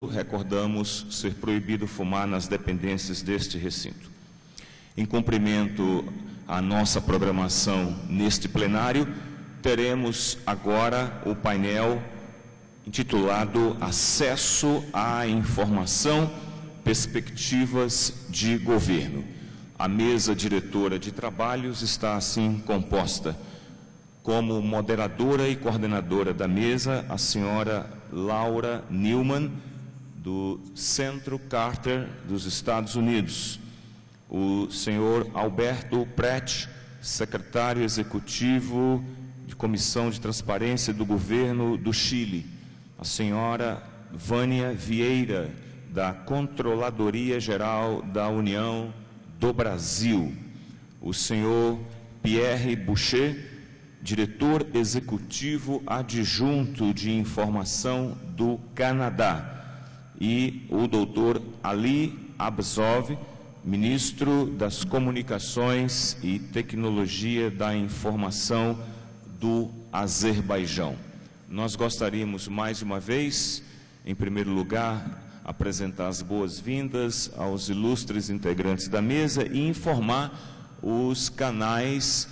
recordamos ser proibido fumar nas dependências deste recinto. Em cumprimento à nossa programação neste plenário, teremos agora o painel intitulado Acesso à Informação, Perspectivas de Governo. A mesa diretora de trabalhos está assim composta. Como moderadora e coordenadora da mesa, a senhora Laura Newman, do Centro Carter dos Estados Unidos, o senhor Alberto Pratt, secretário executivo de Comissão de Transparência do Governo do Chile, a senhora Vânia Vieira, da Controladoria Geral da União do Brasil, o senhor Pierre Boucher, diretor executivo adjunto de informação do Canadá, e o doutor Ali Abzov, ministro das Comunicações e Tecnologia da Informação do Azerbaijão. Nós gostaríamos, mais uma vez, em primeiro lugar, apresentar as boas-vindas aos ilustres integrantes da mesa e informar os canais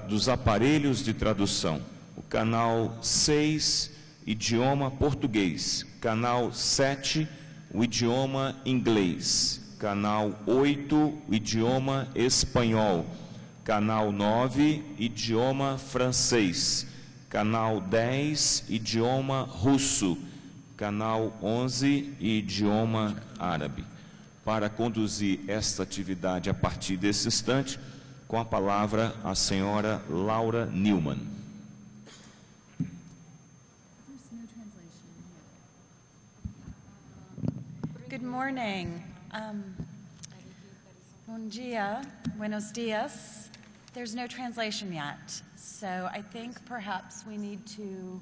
dos aparelhos de tradução. O canal 6, idioma português. Canal 7, o idioma inglês. Canal 8, o idioma espanhol. Canal 9, idioma francês. Canal 10, idioma russo. Canal 11, idioma árabe. Para conduzir esta atividade a partir desse instante, com a palavra a senhora Laura Newman. Good morning. Bom dia, buenos dias. There's no translation yet, so I think perhaps we need to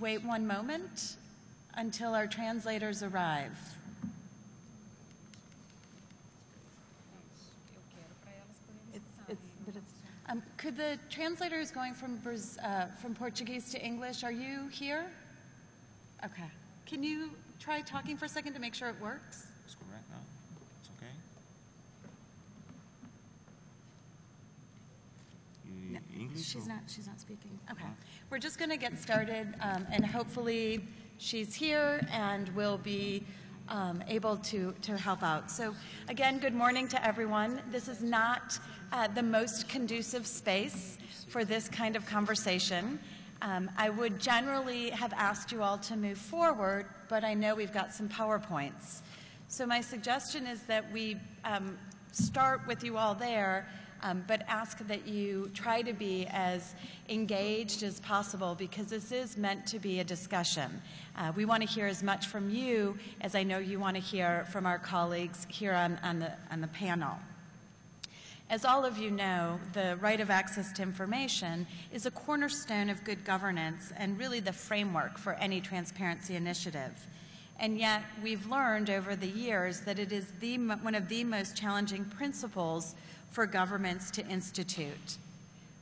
wait one moment until our translators arrive. Could the translators going from Portuguese to English, are you here? Okay. Can you try talking for a second to make sure it works? That's correct, no? It's okay? No, English? she's not speaking. Okay. We're just going to get started, and hopefully she's here and will be able to help out. So again, good morning to everyone. This is not the most conducive space for this kind of conversation. I would generally have asked you all to move forward, but I know we've got some PowerPoints. So my suggestion is that we start with you all there, but ask that you try to be as engaged as possible, because this is meant to be a discussion. We want to hear as much from you as I know you want to hear from our colleagues here on the panel. As all of you know, the right of access to information is a cornerstone of good governance and really the framework for any transparency initiative. And yet, we've learned over the years that it is one of the most challenging principles for governments to institute.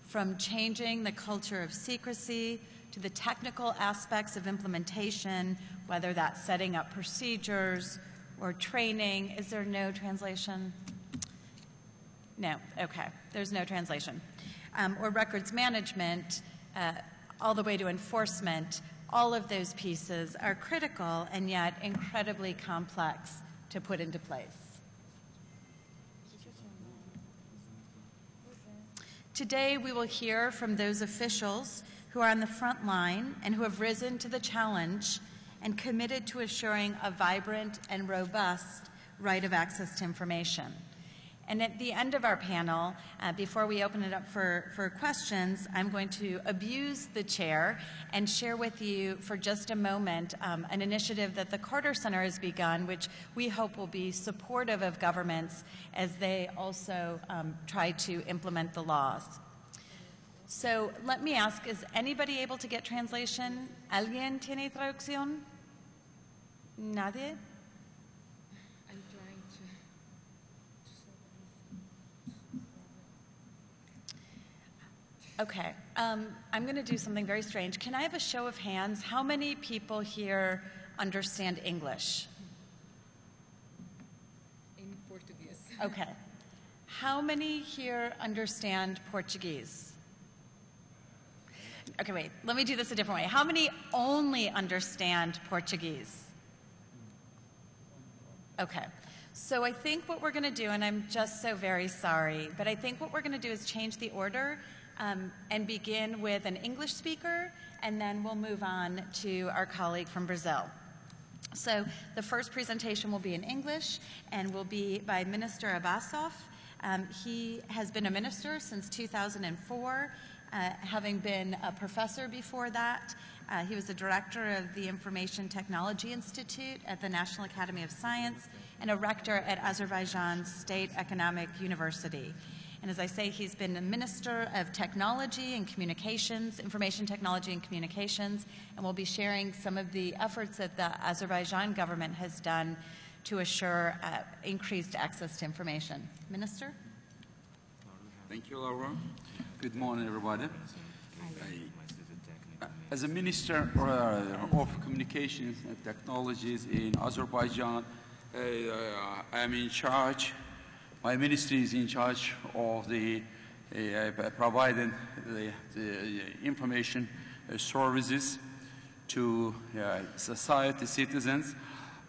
From changing the culture of secrecy to the technical aspects of implementation, whether that's setting up procedures or training. Is there no translation? No, okay, there's no translation. Or records management, all the way to enforcement, all of those pieces are critical and yet incredibly complex to put into place. Today we will hear from those officials who are on the front line and who have risen to the challenge and committed to assuring a vibrant and robust right of access to information. And at the end of our panel, before we open it up for questions, I'm going to abuse the chair and share with you for just a moment an initiative that the Carter Center has begun, which we hope will be supportive of governments as they also try to implement the laws. So let me ask, is anybody able to get translation? ¿Alguien tiene traducción? ¿Nadie? Okay, I'm going to do something very strange. Can I have a show of hands? How many people here understand English? In Portuguese. Okay. How many here understand Portuguese? Okay, wait, let me do this a different way. How many only understand Portuguese? Okay, so I think what we're going to do, and I'm just so very sorry, but I think what we're going to do is change the order and begin with an English speaker, and then we'll move on to our colleague from Brazil. So the first presentation will be in English and will be by Minister Abbasov. He has been a minister since 2004, having been a professor before that. He was the director of the Information Technology Institute at the National Academy of Science and a rector at Azerbaijan State Economic University. And as I say, he's been the Minister of Technology and Communications, Information Technology and Communications, and will be sharing some of the efforts that the Azerbaijan government has done to assure increased access to information. Minister? Thank you, Laura. Good morning, everybody. As a Minister of Communications and Technologies in Azerbaijan, I am in charge. My ministry is in charge of the providing the information services to society, citizens.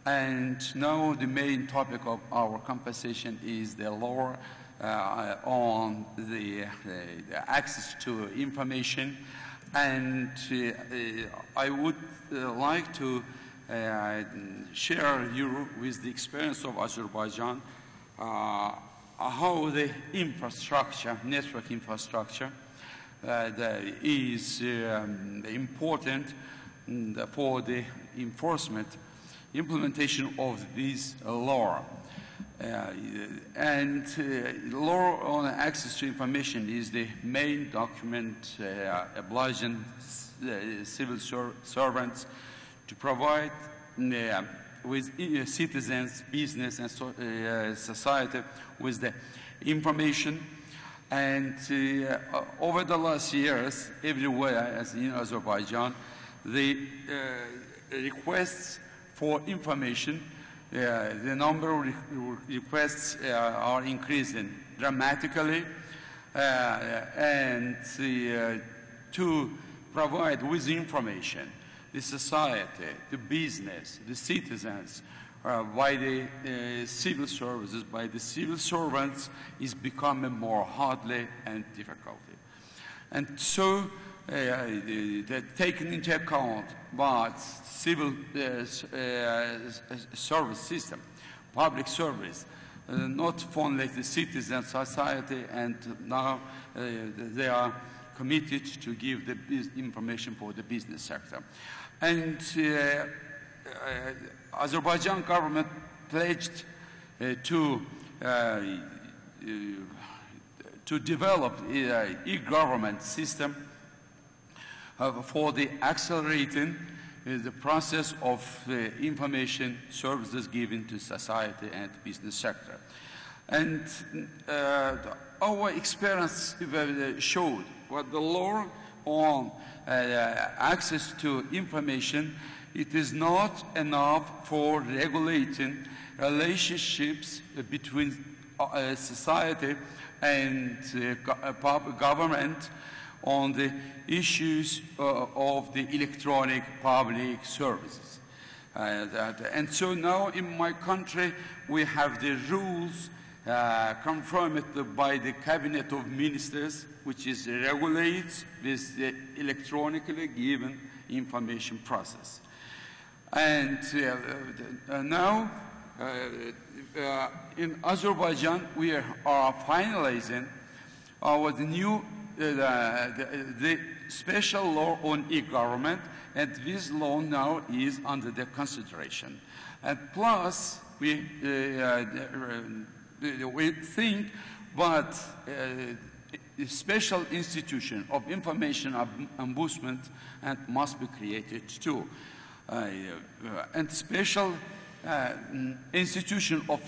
And now the main topic of our conversation is the law on the access to information. And I would like to share you with the experience of Azerbaijan, how the infrastructure, network infrastructure, is important for the implementation of this law. Law on access to information is the main document obliging civil servants to provide with citizens, business, and society with the information. And over the last years, everywhere, as in Azerbaijan, the requests for information, the number of requests are increasing dramatically, and to provide with information the society, the business, the citizens, by the civil services, by the civil servants, is becoming more hardly and difficult. And so, taken into account by civil service system, public service, not only the citizen society, and now they are committed to give the information for the business sector. And Azerbaijan government pledged to develop an e-government system for the accelerating the process of information services given to society and business sector. And our experience showed what the law on access to information, it is not enough for regulating relationships between society and government on the issues of the electronic public services. And so now in my country, we have the rules confirmed by the Cabinet of Ministers, which is regulates this electronically given information process. And now in Azerbaijan, we are finalizing the new the special law on e-government, and this law now is under the consideration. And plus, we think that a special institution of information ombudsman and must be created too. And special institution of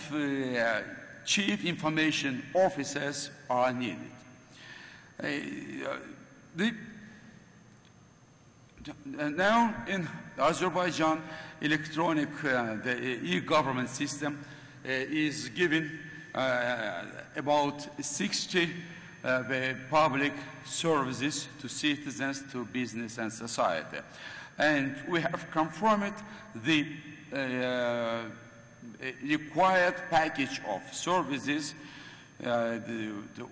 chief information officers are needed. Now in The Azerbaijan electronic the e-government system is giving about 60 public services to citizens, to business and society. And we have confirmed the required package of services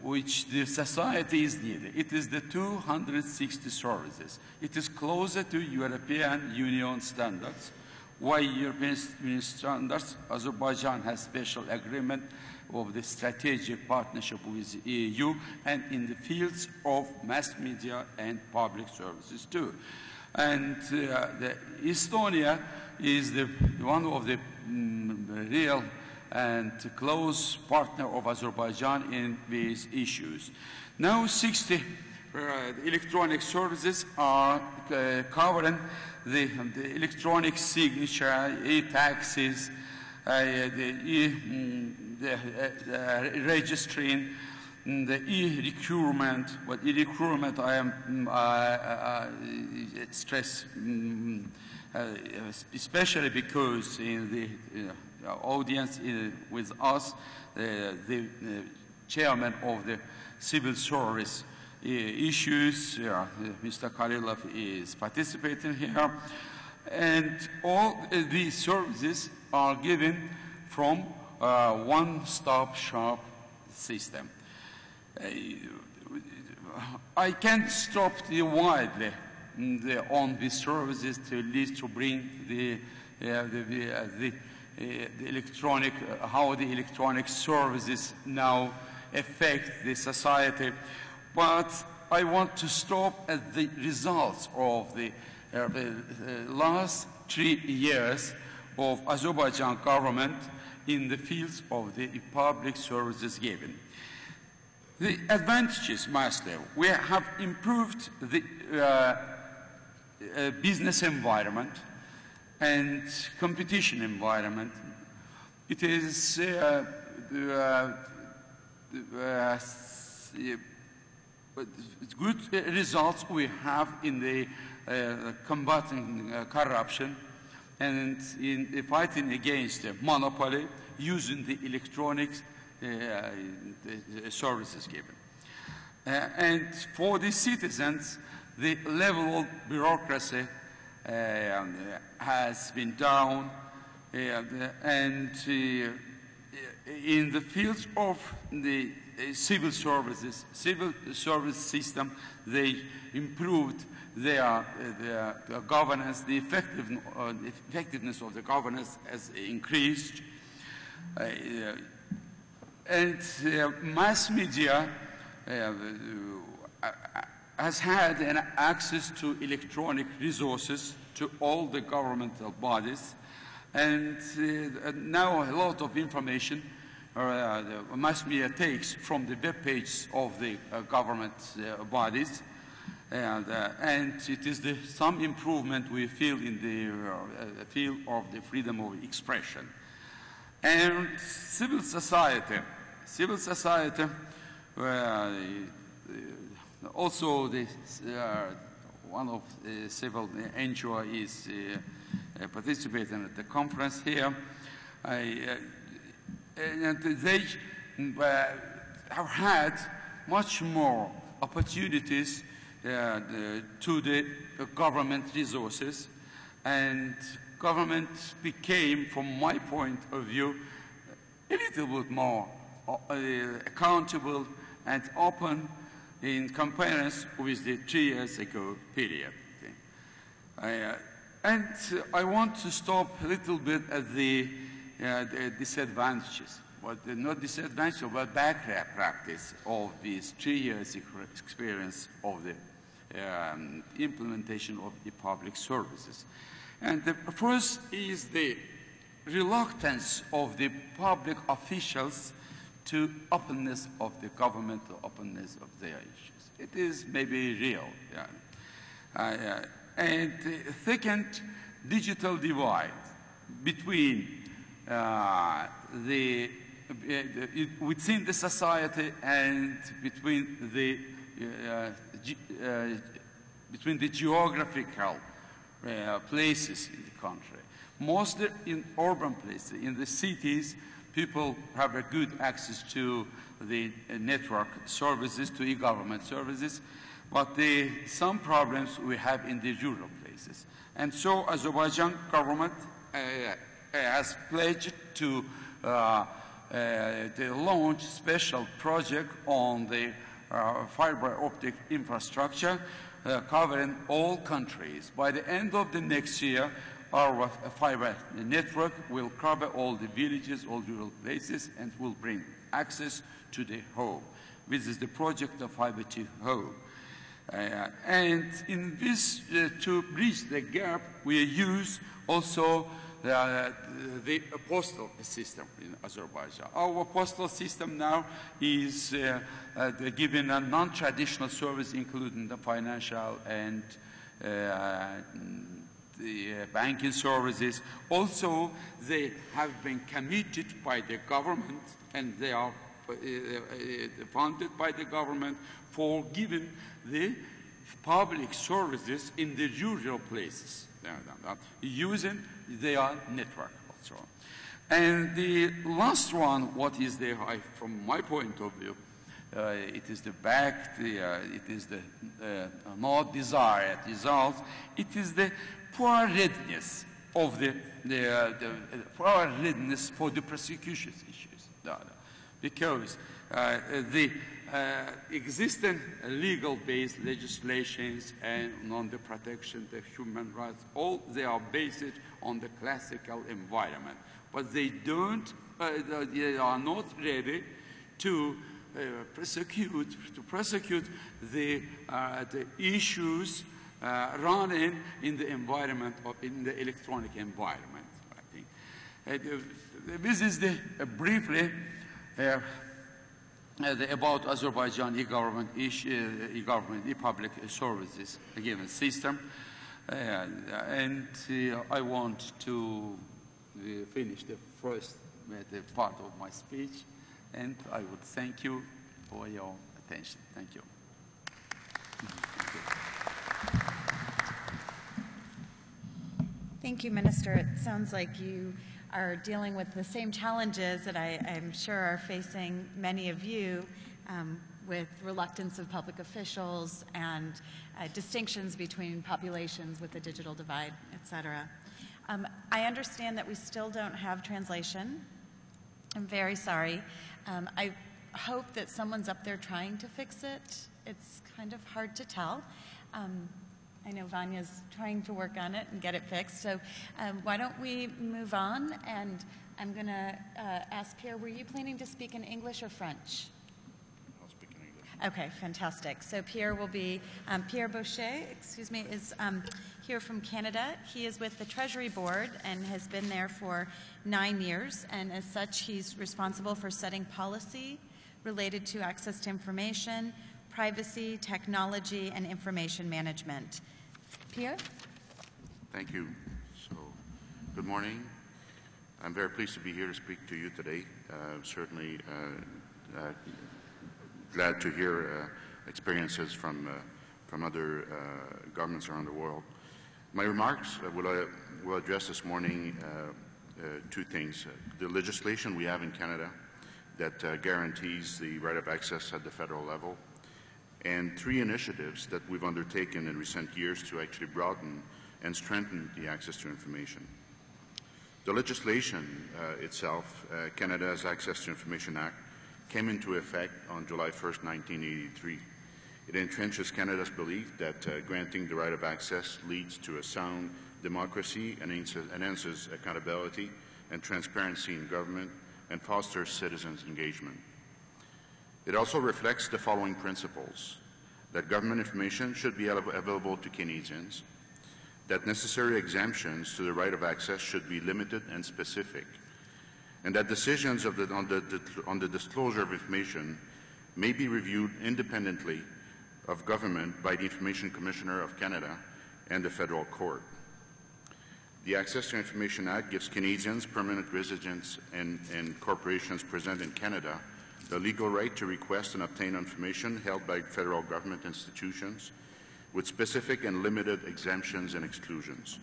which the society is needed. It is the 260 services. It is closer to European Union standards. Why European Union standards? Azerbaijan has special agreement of the strategic partnership with the EU and in the fields of mass media and public services too. And Estonia is one of the real and close partner of Azerbaijan in these issues. Now 60 electronic services are covering the electronic signature, e-taxes, registering, the e-recruitment. What e-recruitment I am stress, especially because in the audience with us, the chairman of the civil service issues, Mr. Khalilov is participating here, and all these services are given from one-stop shop system. I can't stop widely on these services to at least to bring the electronic, how the electronic services now affect the society. But I want to stop at the results of the last 3 years of Azerbaijan government in the fields of the public services given. The advantages, mostly, we have improved the business environment and competition environment. It is good results we have in the combating corruption and in fighting against monopoly using the electronic services given. And for the citizens, the level of bureaucracy has been down, and in the fields of the civil services, civil service system, they improved their governance, the effectiveness of the governance has increased. And mass media has had an access to electronic resources to all the governmental bodies, and now a lot of information the mass media takes from the web page of the government bodies, and it is some improvement we feel in the field of the freedom of expression. And civil society, also one of the civil NGO is participating at the conference here, and they have had much more opportunities to the government resources, and government became, from my point of view, a little bit more accountable and open in comparison with the 3 years ago period. Okay. And I want to stop a little bit at the disadvantages, but not disadvantages, but bad practice of these 3 years experience of the implementation of the public services. And the first is the reluctance of the public officials to openness of the governmental openness of their issues. It is maybe real. Yeah. And the second, digital divide between within the society and between the geographical places in the country. Mostly in urban places, in the cities, people have a good access to the network services, to e-government services, but some problems we have in the rural places. And so Azerbaijan government has pledged to launch special project on the fiber optic infrastructure covering all countries. By the end of the next year, our fiber network will cover all the villages, all rural places, and will bring access to the home. This is the project of Fiber to Home. And in this, to bridge the gap, we use also the postal system in Azerbaijan. Our postal system now is giving a non-traditional service, including the financial and the banking services. Also, they have been committed by the government, and they are funded by the government for giving the public services in the rural places, using their network also. And the last one, what is the, from my point of view, it is the it is the not desired results, it is the poor readiness of the poor readiness for the prosecution issues. Because the existing legal-based legislations and on the protection of human rights, all they are based on the classical environment, but they don't, they are not ready to prosecute the issues running in the environment in the electronic environment. I think this is the briefly. About Azerbaijan e-government, e-public services, again, a system. And I want to finish the first part of my speech, and I would thank you for your attention. Thank you. Thank you, Minister. It sounds like you are dealing with the same challenges that I'm sure are facing many of you with reluctance of public officials and distinctions between populations with the digital divide, et cetera. I understand that we still don't have translation. I'm very sorry. I hope that someone's up there trying to fix it. It's kind of hard to tell. I know Vanya's trying to work on it and get it fixed. So why don't we move on? And I'm going to ask Pierre, were you planning to speak in English or French? I'll speak in English. Okay, fantastic. So Pierre will be, Pierre Boucher, excuse me, is here from Canada. He is with the Treasury Board and has been there for 9 years. And as such, he's responsible for setting policy related to access to information, privacy, technology, and information management. Pierre? Thank you. So, good morning. I'm very pleased to be here to speak to you today. Certainly glad to hear experiences from other governments around the world. My remarks will address this morning two things. The legislation we have in Canada that guarantees the right of access at the federal level, and three initiatives that we've undertaken in recent years to actually broaden and strengthen the access to information. The legislation itself, Canada's Access to Information Act, came into effect on July 1st, 1983. It entrenches Canada's belief that granting the right of access leads to a sound democracy and enhances accountability and transparency in government and fosters citizens' engagement. It also reflects the following principles: that government information should be available to Canadians, that necessary exemptions to the right of access should be limited and specific, and that decisions on the disclosure of information may be reviewed independently of government by the Information Commissioner of Canada and the Federal Court. The Access to Information Act gives Canadians, permanent residents, and corporations present in Canada the legal right to request and obtain information held by federal government institutions with specific and limited exemptions and exclusions.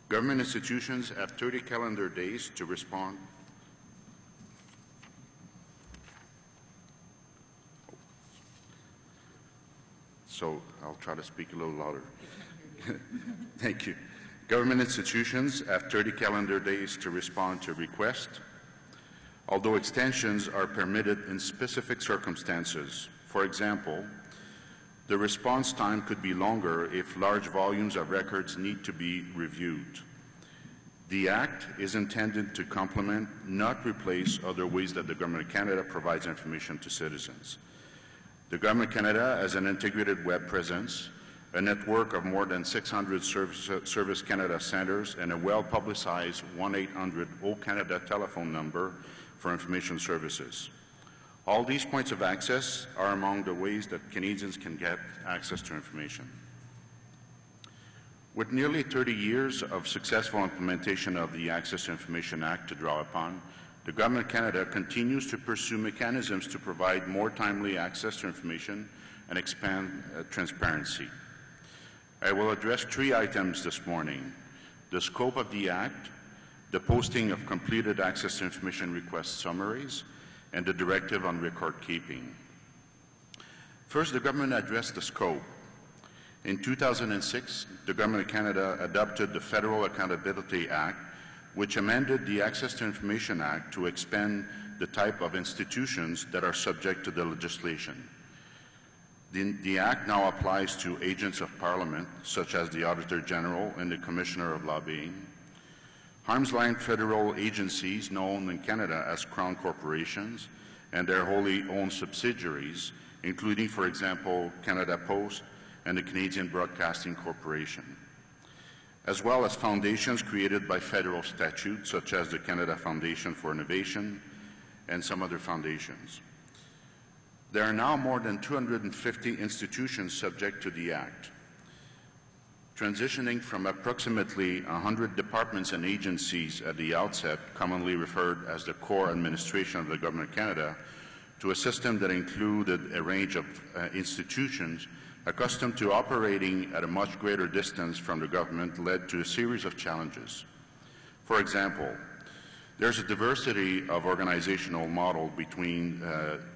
Government institutions have 30 calendar days to respond. So I'll try to speak a little louder. Thank you. Government institutions have 30 calendar days to respond to requests, although extensions are permitted in specific circumstances. For example, the response time could be longer if large volumes of records need to be reviewed. The Act is intended to complement, not replace, other ways that the Government of Canada provides information to citizens. The Government of Canada has an integrated web presence, a network of more than 600 Service Canada centres, and a well-publicized 1-800-O-Canada telephone number for information services. All these points of access are among the ways that Canadians can get access to information. With nearly 30 years of successful implementation of the Access to Information Act to draw upon, the Government of Canada continues to pursue mechanisms to provide more timely access to information and expand transparency. I will address 3 items this morning: the scope of the Act, the posting of completed access to information request summaries, and the directive on record keeping. First, the government addressed the scope. In 2006, the Government of Canada adopted the Federal Accountability Act, which amended the Access to Information Act to expand the type of institutions that are subject to the legislation. The Act now applies to agents of Parliament, such as the Auditor General and the Commissioner of Lobbying, arm's-length federal agencies known in Canada as Crown corporations, and their wholly owned subsidiaries, including, for example, Canada Post and the Canadian Broadcasting Corporation, as well as foundations created by federal statute, such as the Canada Foundation for Innovation and some other foundations. There are now more than 250 institutions subject to the Act, transitioning from approximately 100 departments and agencies at the outset, commonly referred as the core administration of the Government of Canada, to a system that included a range of institutions accustomed to operating at a much greater distance from the government, led to a series of challenges. For example, there's a diversity of organizational model between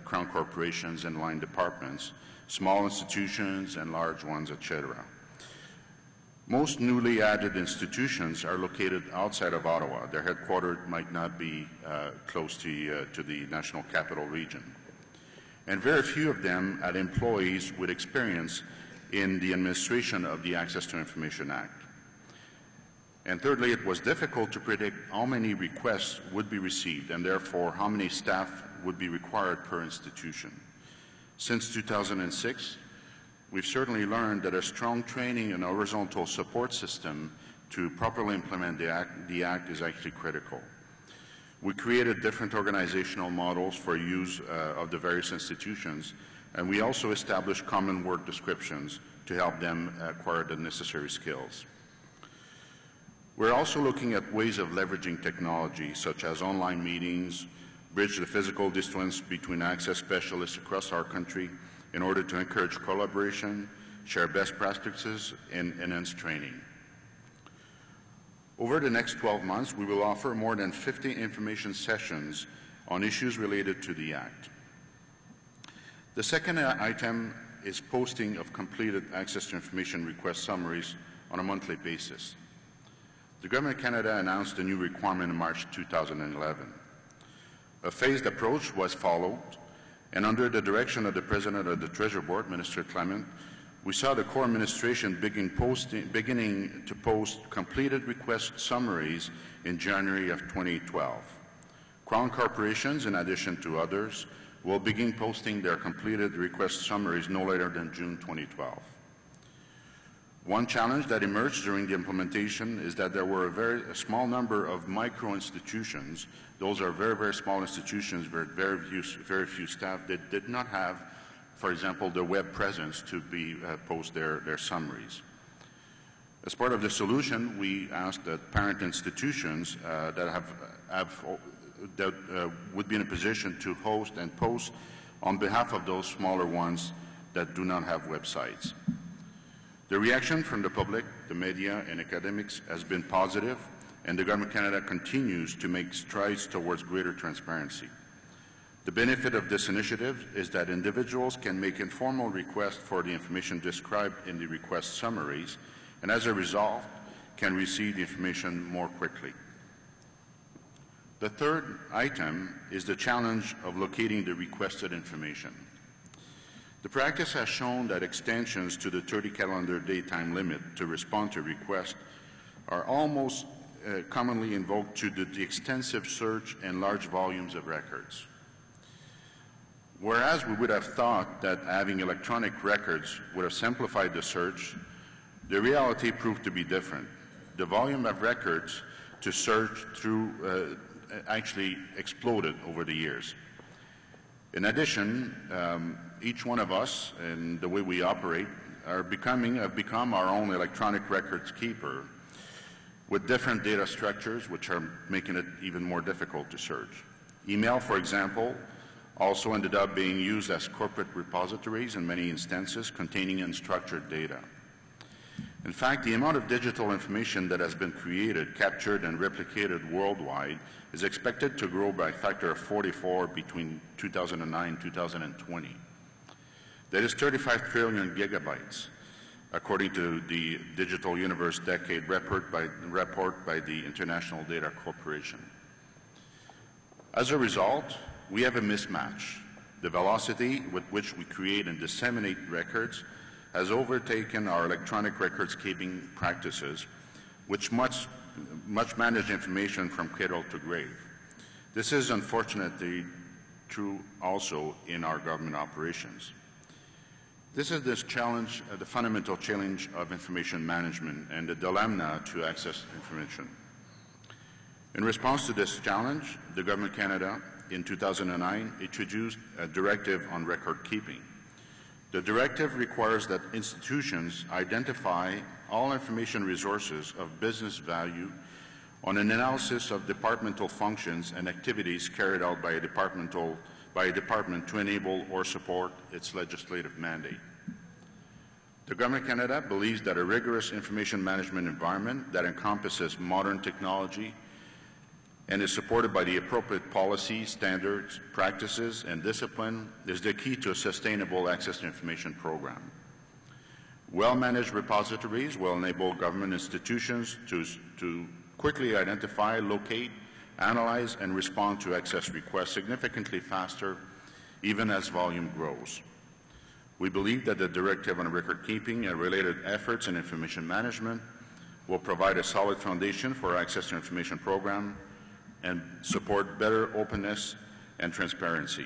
Crown corporations and line departments, small institutions and large ones, etc. Most newly added institutions are located outside of Ottawa. Their headquarters might not be close to the National Capital Region. And very few of them had employees with experience in the administration of the Access to Information Act. And thirdly, it was difficult to predict how many requests would be received and therefore how many staff would be required per institution. Since 2006, we've certainly learned that a strong training and horizontal support system to properly implement the Act is actually critical. We created different organizational models for use of the various institutions, and we also established common work descriptions to help them acquire the necessary skills. We're also looking at ways of leveraging technology, such as online meetings, bridge the physical distance between access specialists across our country in order to encourage collaboration, share best practices, and enhance training. Over the next 12 months, we will offer more than 50 information sessions on issues related to the Act. The second item is posting of completed access to information request summaries on a monthly basis. The Government of Canada announced a new requirement in March 2011. A phased approach was followed, and under the direction of the President of the Treasury Board, Minister Clement, we saw the core administration beginning to post completed request summaries in January of 2012. Crown corporations, in addition to others, will begin posting their completed request summaries no later than June 2012. One challenge that emerged during the implementation is that there were a small number of micro-institutions. Those are very, very small institutions with very few staff that did not have, for example, the web presence to post their summaries. As part of the solution, we asked that parent institutions that would be in a position to host and post on behalf of those smaller ones that do not have websites. The reaction from the public, the media, and academics has been positive, and the Government of Canada continues to make strides towards greater transparency. The benefit of this initiative is that individuals can make informal requests for the information described in the request summaries, and as a result, can receive the information more quickly. The third item is the challenge of locating the requested information. The practice has shown that extensions to the 30 calendar day time limit to respond to requests are almost commonly invoked to the extensive search and large volumes of records. Whereas we would have thought that having electronic records would have simplified the search, the reality proved to be different. The volume of records to search through actually exploded over the years. In addition, each one of us and the way we operate have become our own electronic records keeper with different data structures which are making it even more difficult to search. Email, for example, also ended up being used as corporate repositories in many instances containing unstructured data. In fact, the amount of digital information that has been created, captured, and replicated worldwide is expected to grow by a factor of 44 between 2009 and 2020. That is 35 trillion gigabytes, according to the Digital Universe Decade report by the International Data Corporation. As a result, we have a mismatch. The velocity with which we create and disseminate records has overtaken our electronic records keeping practices, which much manage information from cradle to grave. This is unfortunately true also in our government operations. This is the challenge, the fundamental challenge of information management and the dilemma to access information. In response to this challenge, the Government of Canada in 2009 introduced a directive on record keeping. The directive requires that institutions identify all information resources of business value on an analysis of departmental functions and activities carried out by a department to enable or support its legislative mandate. The Government of Canada believes that a rigorous information management environment that encompasses modern technology and is supported by the appropriate policies, standards, practices, and discipline is the key to a sustainable access to information program. Well-managed repositories will enable government institutions to quickly identify, locate, analyze, and respond to access requests significantly faster, even as volume grows. We believe that the Directive on Record Keeping and related efforts in information management will provide a solid foundation for our Access to Information program and support better openness and transparency.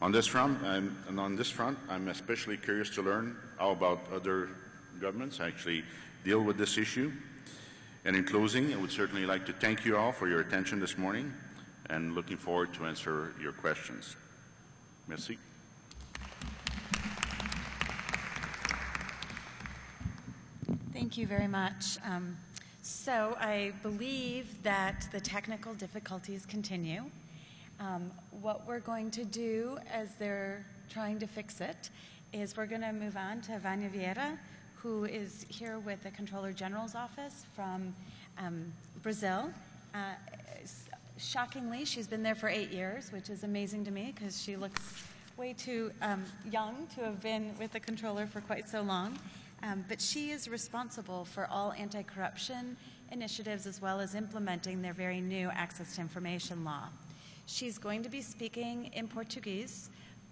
On this front, I'm especially curious to learn how about other governments actually deal with this issue. And in closing, I would certainly like to thank you all for your attention this morning and looking forward to answer your questions. Merci. Thank you very much. So I believe that the technical difficulties continue. What we're going to do as they're trying to fix it is we're going to move on to Vânia Vieira, who is here with the Comptroller General's office from Brazil. Shockingly, she's been there for 8 years, which is amazing to me because she looks way too young to have been with the Comptroller for quite so long. But she is responsible for all anti-corruption initiatives as well as implementing their very new Access to Information law. She's going to be speaking in Portuguese,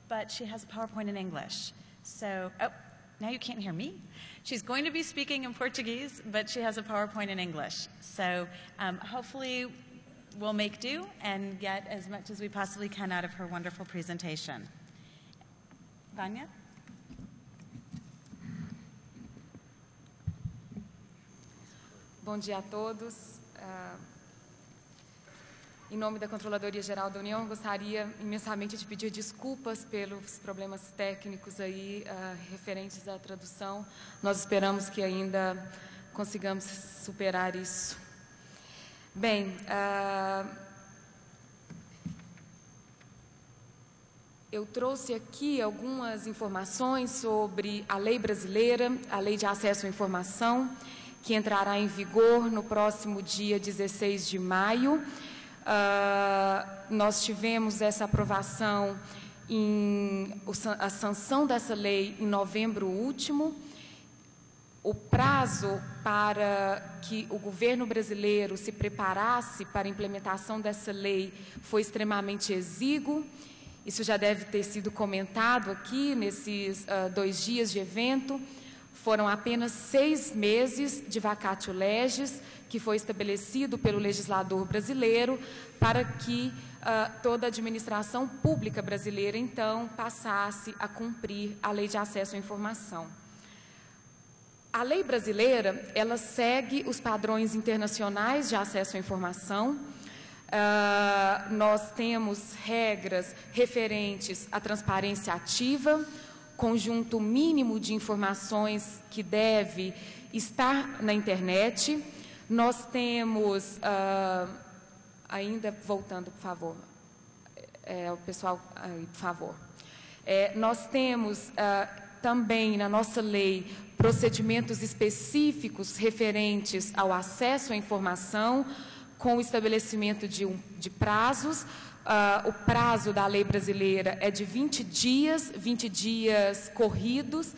but she has a PowerPoint in English. So, oh, now you can't hear me. She's going to be speaking in Portuguese, but she has a PowerPoint in English. So hopefully we'll make do and get as much as we possibly can out of her wonderful presentation. Vânia? Bom dia a todos. Em nome da Controladoria Geral da União, gostaria imensamente de pedir desculpas pelos problemas técnicos aí referentes à tradução. Nós esperamos que ainda consigamos superar isso. Bem, Eu trouxe aqui algumas informações sobre a lei brasileira, a Lei de Acesso à Informação, que entrará em vigor no próximo dia 16 de maio. Nós tivemos essa aprovação, a sanção dessa lei em novembro último. O prazo para que o governo brasileiro se preparasse para a implementação dessa lei foi extremamente exíguo. Isso já deve ter sido comentado aqui nesses 2 dias de evento. Foram apenas 6 meses de vacatio legis que foi estabelecido pelo legislador brasileiro para que toda a administração pública brasileira, então, passasse a cumprir a Lei de Acesso à Informação. A lei brasileira, ela segue os padrões internacionais de acesso à informação. Nós temos regras referentes à transparência ativa, conjunto mínimo de informações que deve estar na internet. Nós temos, ainda voltando, por favor, o pessoal, aí, por favor. Nós temos também na nossa lei procedimentos específicos referentes ao acesso à informação, com o estabelecimento de prazos. O prazo da lei brasileira é de 20 dias corridos,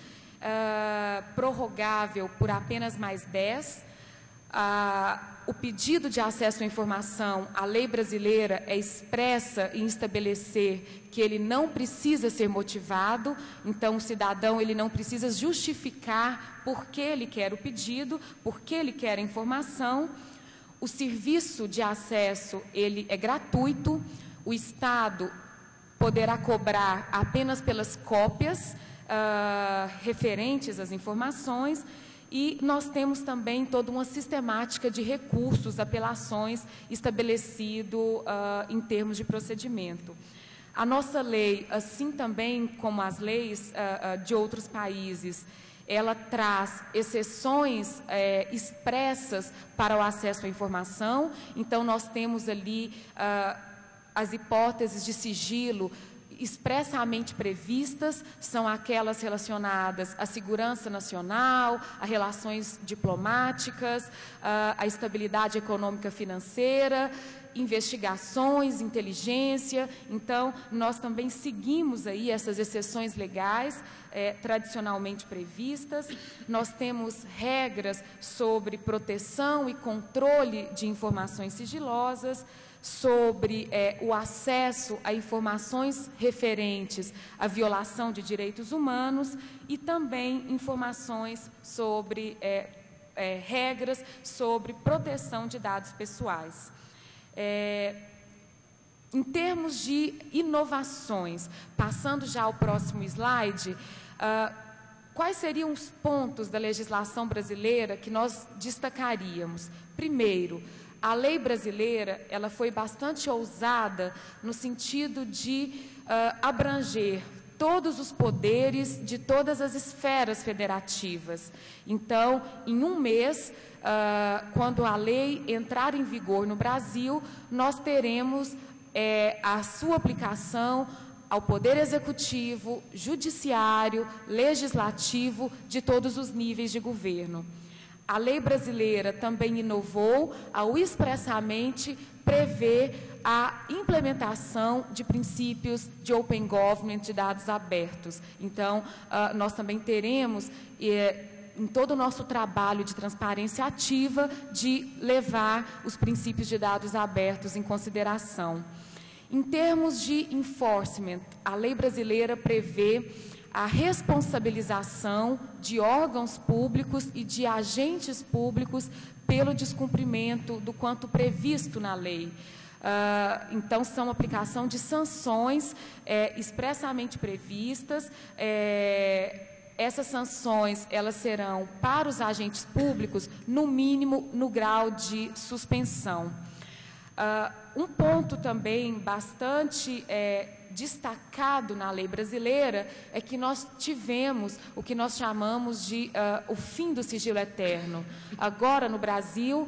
prorrogável por apenas mais 10. O pedido de acesso à informação, a lei brasileira é expressa em estabelecer que ele não precisa ser motivado, então o cidadão ele não precisa justificar por que ele quer o pedido, por que ele quer a informação. O serviço de acesso ele é gratuito, o Estado poderá cobrar apenas pelas cópias referentes às informações. E nós temos também toda uma sistemática de recursos, apelações, estabelecido em termos de procedimento. A nossa lei, assim também como as leis de outros países, ela traz exceções expressas para o acesso à informação. Então, nós temos ali as hipóteses de sigilo expressamente previstas, são aquelas relacionadas à segurança nacional, a relações diplomáticas, à estabilidade econômica financeira, investigações, inteligência. Então, nós também seguimos aí essas exceções legais tradicionalmente previstas. Nós temos regras sobre proteção e controle de informações sigilosas, sobre o acesso a informações referentes à violação de direitos humanos e também informações sobre regras sobre proteção de dados pessoais. Em termos de inovações, passando já ao próximo slide, quais seriam os pontos da legislação brasileira que nós destacaríamos? Primeiro, a lei brasileira, ela foi bastante ousada no sentido de abranger todos os poderes de todas as esferas federativas. Então, em um mês, quando a lei entrar em vigor no Brasil, nós teremos a sua aplicação ao Poder Executivo, Judiciário, Legislativo, de todos os níveis de governo. A lei brasileira também inovou ao expressamente prever a implementação de princípios de Open Government, de dados abertos. Então, nós também teremos, em todo o nosso trabalho de transparência ativa, de levar os princípios de dados abertos em consideração. Em termos de enforcement, a lei brasileira prevê a responsabilização de órgãos públicos e de agentes públicos pelo descumprimento do quanto previsto na lei. Então, são aplicação de sanções expressamente previstas. Essas sanções, elas serão para os agentes públicos, no mínimo, no grau de suspensão. Um ponto também bastante destacado na lei brasileira é que nós tivemos o que nós chamamos de o fim do sigilo eterno. Agora, no Brasil,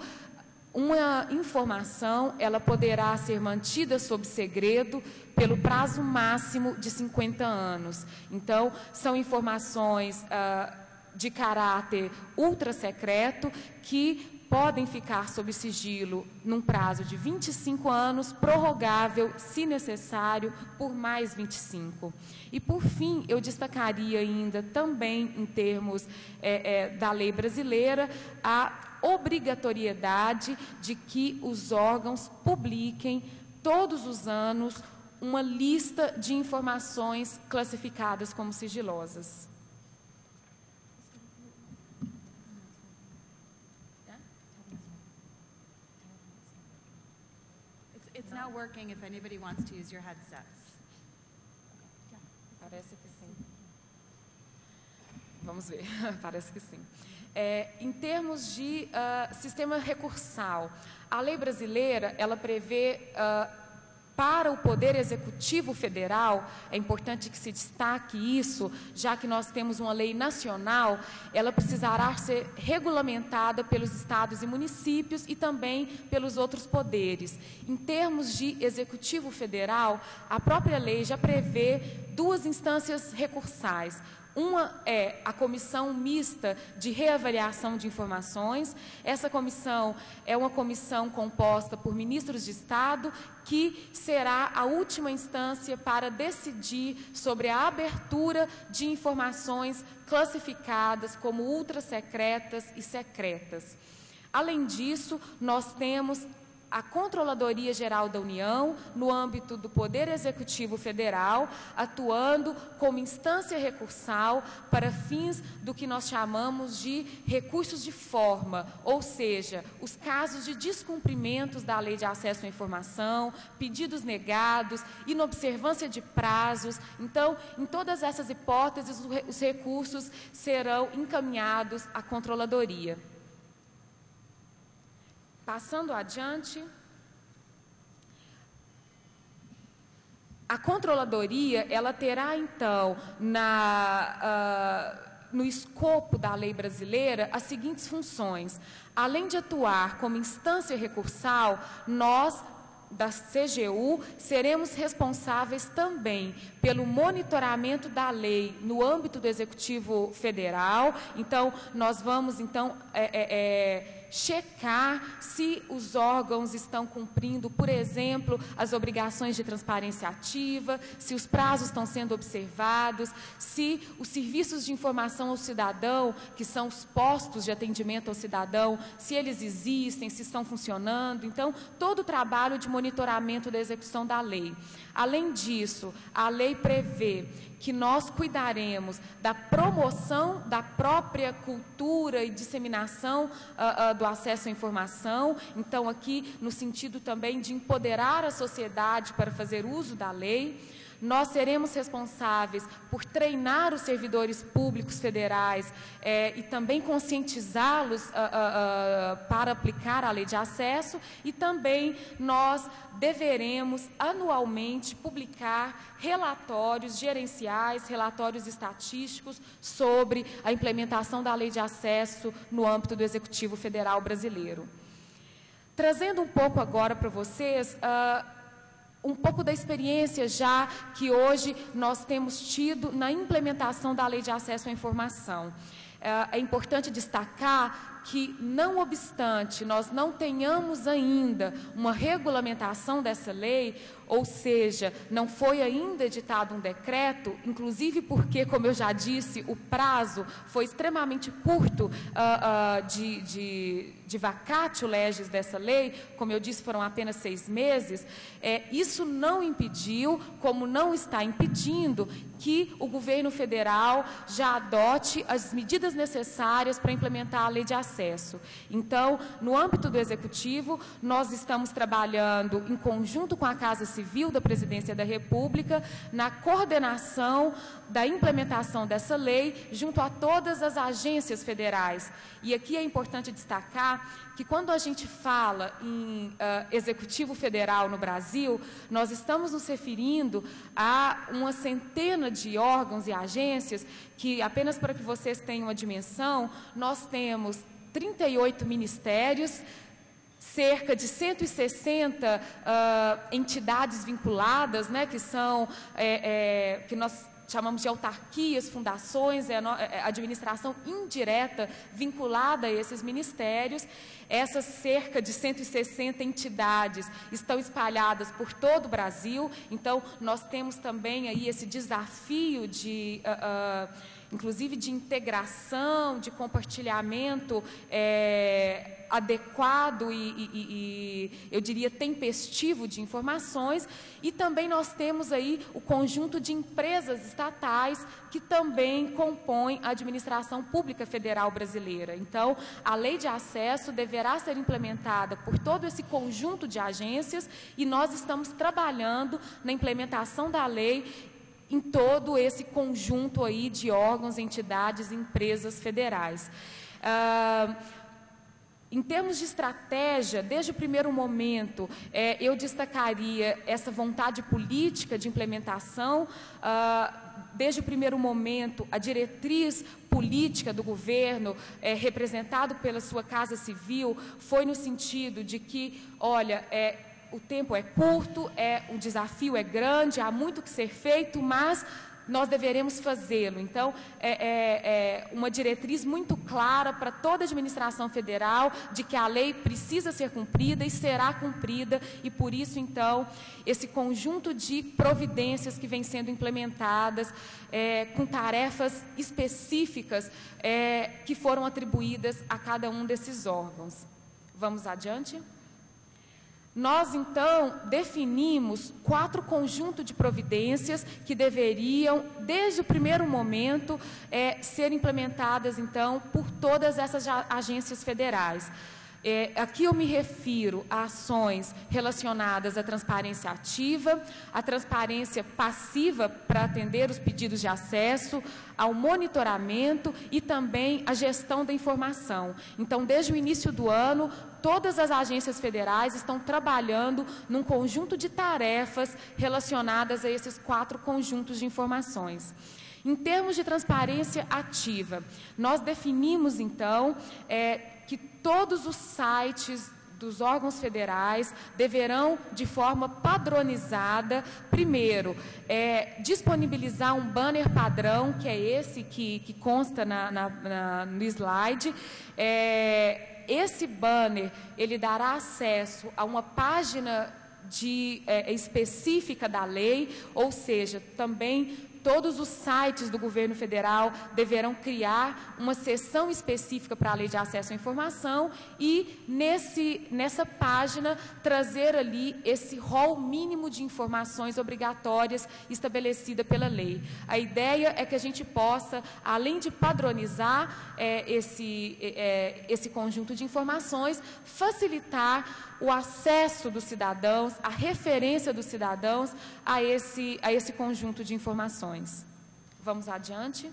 uma informação, ela poderá ser mantida sob segredo pelo prazo máximo de 50 anos. Então, são informações de caráter ultra secreto que podem ficar sob sigilo num prazo de 25 anos, prorrogável, se necessário, por mais 25. E, por fim, eu destacaria ainda também, em termos da lei brasileira, a obrigatoriedade de que os órgãos publiquem, todos os anos, uma lista de informações classificadas como sigilosas. It's now working if anybody wants to use your headsets. Parece que sim. Vamos ver, parece que sim. Em termos de sistema recursal, a lei brasileira, ela prevê para o Poder Executivo Federal, é importante que se destaque isso, já que nós temos uma lei nacional, ela precisará ser regulamentada pelos estados e municípios e também pelos outros poderes. Em termos de Executivo Federal, a própria lei já prevê 2 instâncias recursais. Uma é a Comissão Mista de Reavaliação de Informações. Essa comissão é uma comissão composta por ministros de Estado, que será a última instância para decidir sobre a abertura de informações classificadas como ultrasecretas e secretas. Além disso, nós temos a Controladoria Geral da União, no âmbito do Poder Executivo Federal, atuando como instância recursal para fins do que nós chamamos de recursos de forma, ou seja, os casos de descumprimentos da Lei de Acesso à Informação, pedidos negados, inobservância de prazos. Então, em todas essas hipóteses, os recursos serão encaminhados à Controladoria. Passando adiante, a Controladoria, ela terá, então, no escopo da lei brasileira, as seguintes funções. Além de atuar como instância recursal, nós, da CGU, seremos responsáveis também pelo monitoramento da lei no âmbito do Executivo Federal. Então, nós vamos, checar se os órgãos estão cumprindo, por exemplo, as obrigações de transparência ativa, se os prazos estão sendo observados, se os serviços de informação ao cidadão, que são os postos de atendimento ao cidadão, se eles existem, se estão funcionando. Então, todo o trabalho de monitoramento da execução da lei. Além disso, a lei prevê que nós cuidaremos da promoção da própria cultura e disseminação do acesso à informação. Então, aqui, no sentido também de empoderar a sociedade para fazer uso da lei. Nós seremos responsáveis por treinar os servidores públicos federais e também conscientizá-los para aplicar a lei de acesso, e também nós deveremos anualmente publicar relatórios gerenciais, relatórios estatísticos sobre a implementação da lei de acesso no âmbito do Executivo Federal brasileiro. Trazendo um pouco agora para vocês um pouco da experiência já que hoje nós temos tido na implementação da Lei de Acesso à Informação. É importante destacar que, não obstante nós não tenhamos ainda uma regulamentação dessa lei, ou seja, não foi ainda editado um decreto, inclusive porque, como eu já disse, o prazo foi extremamente curto de vacatio legis dessa lei, como eu disse, foram apenas 6 meses. Isso não impediu, como não está impedindo, que o governo federal já adote as medidas necessárias para implementar a lei de acesso. Então, no âmbito do Executivo, nós estamos trabalhando em conjunto com a Casa Civil da Presidência da República na coordenação da implementação dessa lei junto a todas as agências federais. E aqui é importante destacar que, quando a gente fala em Executivo Federal no Brasil, nós estamos nos referindo a uma centena de órgãos e agências que, apenas para que vocês tenham uma dimensão, nós temos 38 ministérios, cerca de 160 entidades vinculadas, né, que são, que nós chamamos de autarquias, fundações, administração indireta vinculada a esses ministérios. Essas cerca de 160 entidades estão espalhadas por todo o Brasil, então nós temos também aí esse desafio de, inclusive de integração, de compartilhamento adequado e eu diria tempestivo de informações, e também nós temos aí o conjunto de empresas estatais que também compõem a administração pública federal brasileira. Então, a lei de acesso deverá ser implementada por todo esse conjunto de agências e nós estamos trabalhando na implementação da lei em todo esse conjunto aí de órgãos, entidades e empresas federais. Em termos de estratégia, desde o primeiro momento, eu destacaria essa vontade política de implementação. Desde o primeiro momento, a diretriz política do governo, representado pela sua Casa Civil, foi no sentido de que, olha, o tempo é curto, o desafio é grande, há muito que ser feito, mas nós deveremos fazê-lo. Então, uma diretriz muito clara para toda a administração federal de que a lei precisa ser cumprida e será cumprida, e por isso, então, esse conjunto de providências que vem sendo implementadas, com tarefas específicas que foram atribuídas a cada um desses órgãos. Vamos adiante? Nós, então, definimos 4 conjuntos de providências que deveriam, desde o primeiro momento, ser implementadas, então, por todas essas agências federais. Aqui eu me refiro a ações relacionadas à transparência ativa, à transparência passiva para atender os pedidos de acesso, ao monitoramento e também à gestão da informação. Então, desde o início do ano, todas as agências federais estão trabalhando num conjunto de tarefas relacionadas a esses 4 conjuntos de informações. Em termos de transparência ativa, nós definimos, então, que todos os sites dos órgãos federais deverão, de forma padronizada, primeiro, disponibilizar um banner padrão, que é esse que consta no slide. Esse banner, ele dará acesso a uma página específica da lei, ou seja, também todos os sites do governo federal deverão criar uma seção específica para a lei de acesso à informação e, nessa página, trazer ali esse rol mínimo de informações obrigatórias estabelecida pela lei. A ideia é que a gente possa, além de padronizar esse conjunto de informações, facilitar o acesso dos cidadãos, a referência dos cidadãos a esse conjunto de informações. Vamos adiante.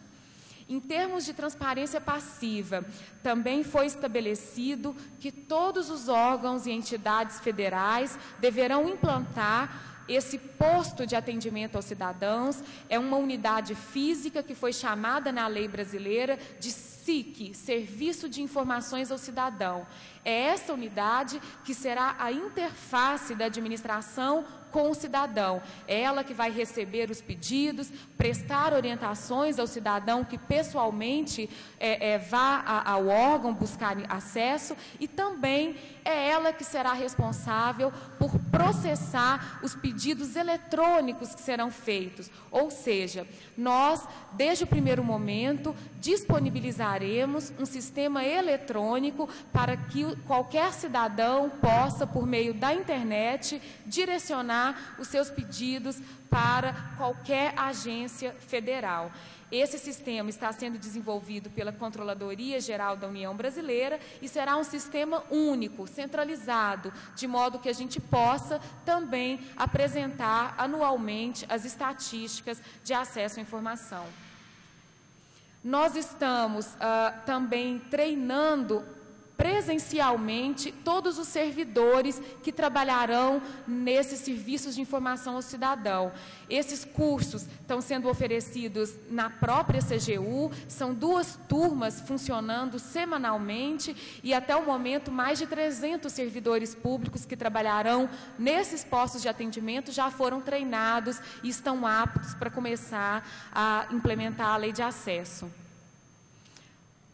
Em termos de transparência passiva, também foi estabelecido que todos os órgãos e entidades federais deverão implantar esse posto de atendimento aos cidadãos. É uma unidade física que foi chamada na lei brasileira de SIC, Serviço de Informações ao Cidadão. É essa unidade que será a interface da administração com o cidadão. É ela que vai receber os pedidos, prestar orientações ao cidadão que pessoalmente vá ao órgão buscar acesso, e também é ela que será responsável por processar os pedidos eletrônicos que serão feitos. Ou seja, nós, desde o primeiro momento, disponibilizaremos um sistema eletrônico para que qualquer cidadão possa, por meio da internet, direcionar os seus pedidos para qualquer agência federal. Esse sistema está sendo desenvolvido pela Controladoria Geral da União Brasileira e será um sistema único, centralizado, de modo que a gente possa também apresentar anualmente as estatísticas de acesso à informação. Nós estamos também treinando presencialmente todos os servidores que trabalharão nesses serviços de informação ao cidadão. Esses cursos estão sendo oferecidos na própria CGU, são 2 turmas funcionando semanalmente e até o momento mais de 300 servidores públicos que trabalharão nesses postos de atendimento já foram treinados e estão aptos para começar a implementar a lei de acesso.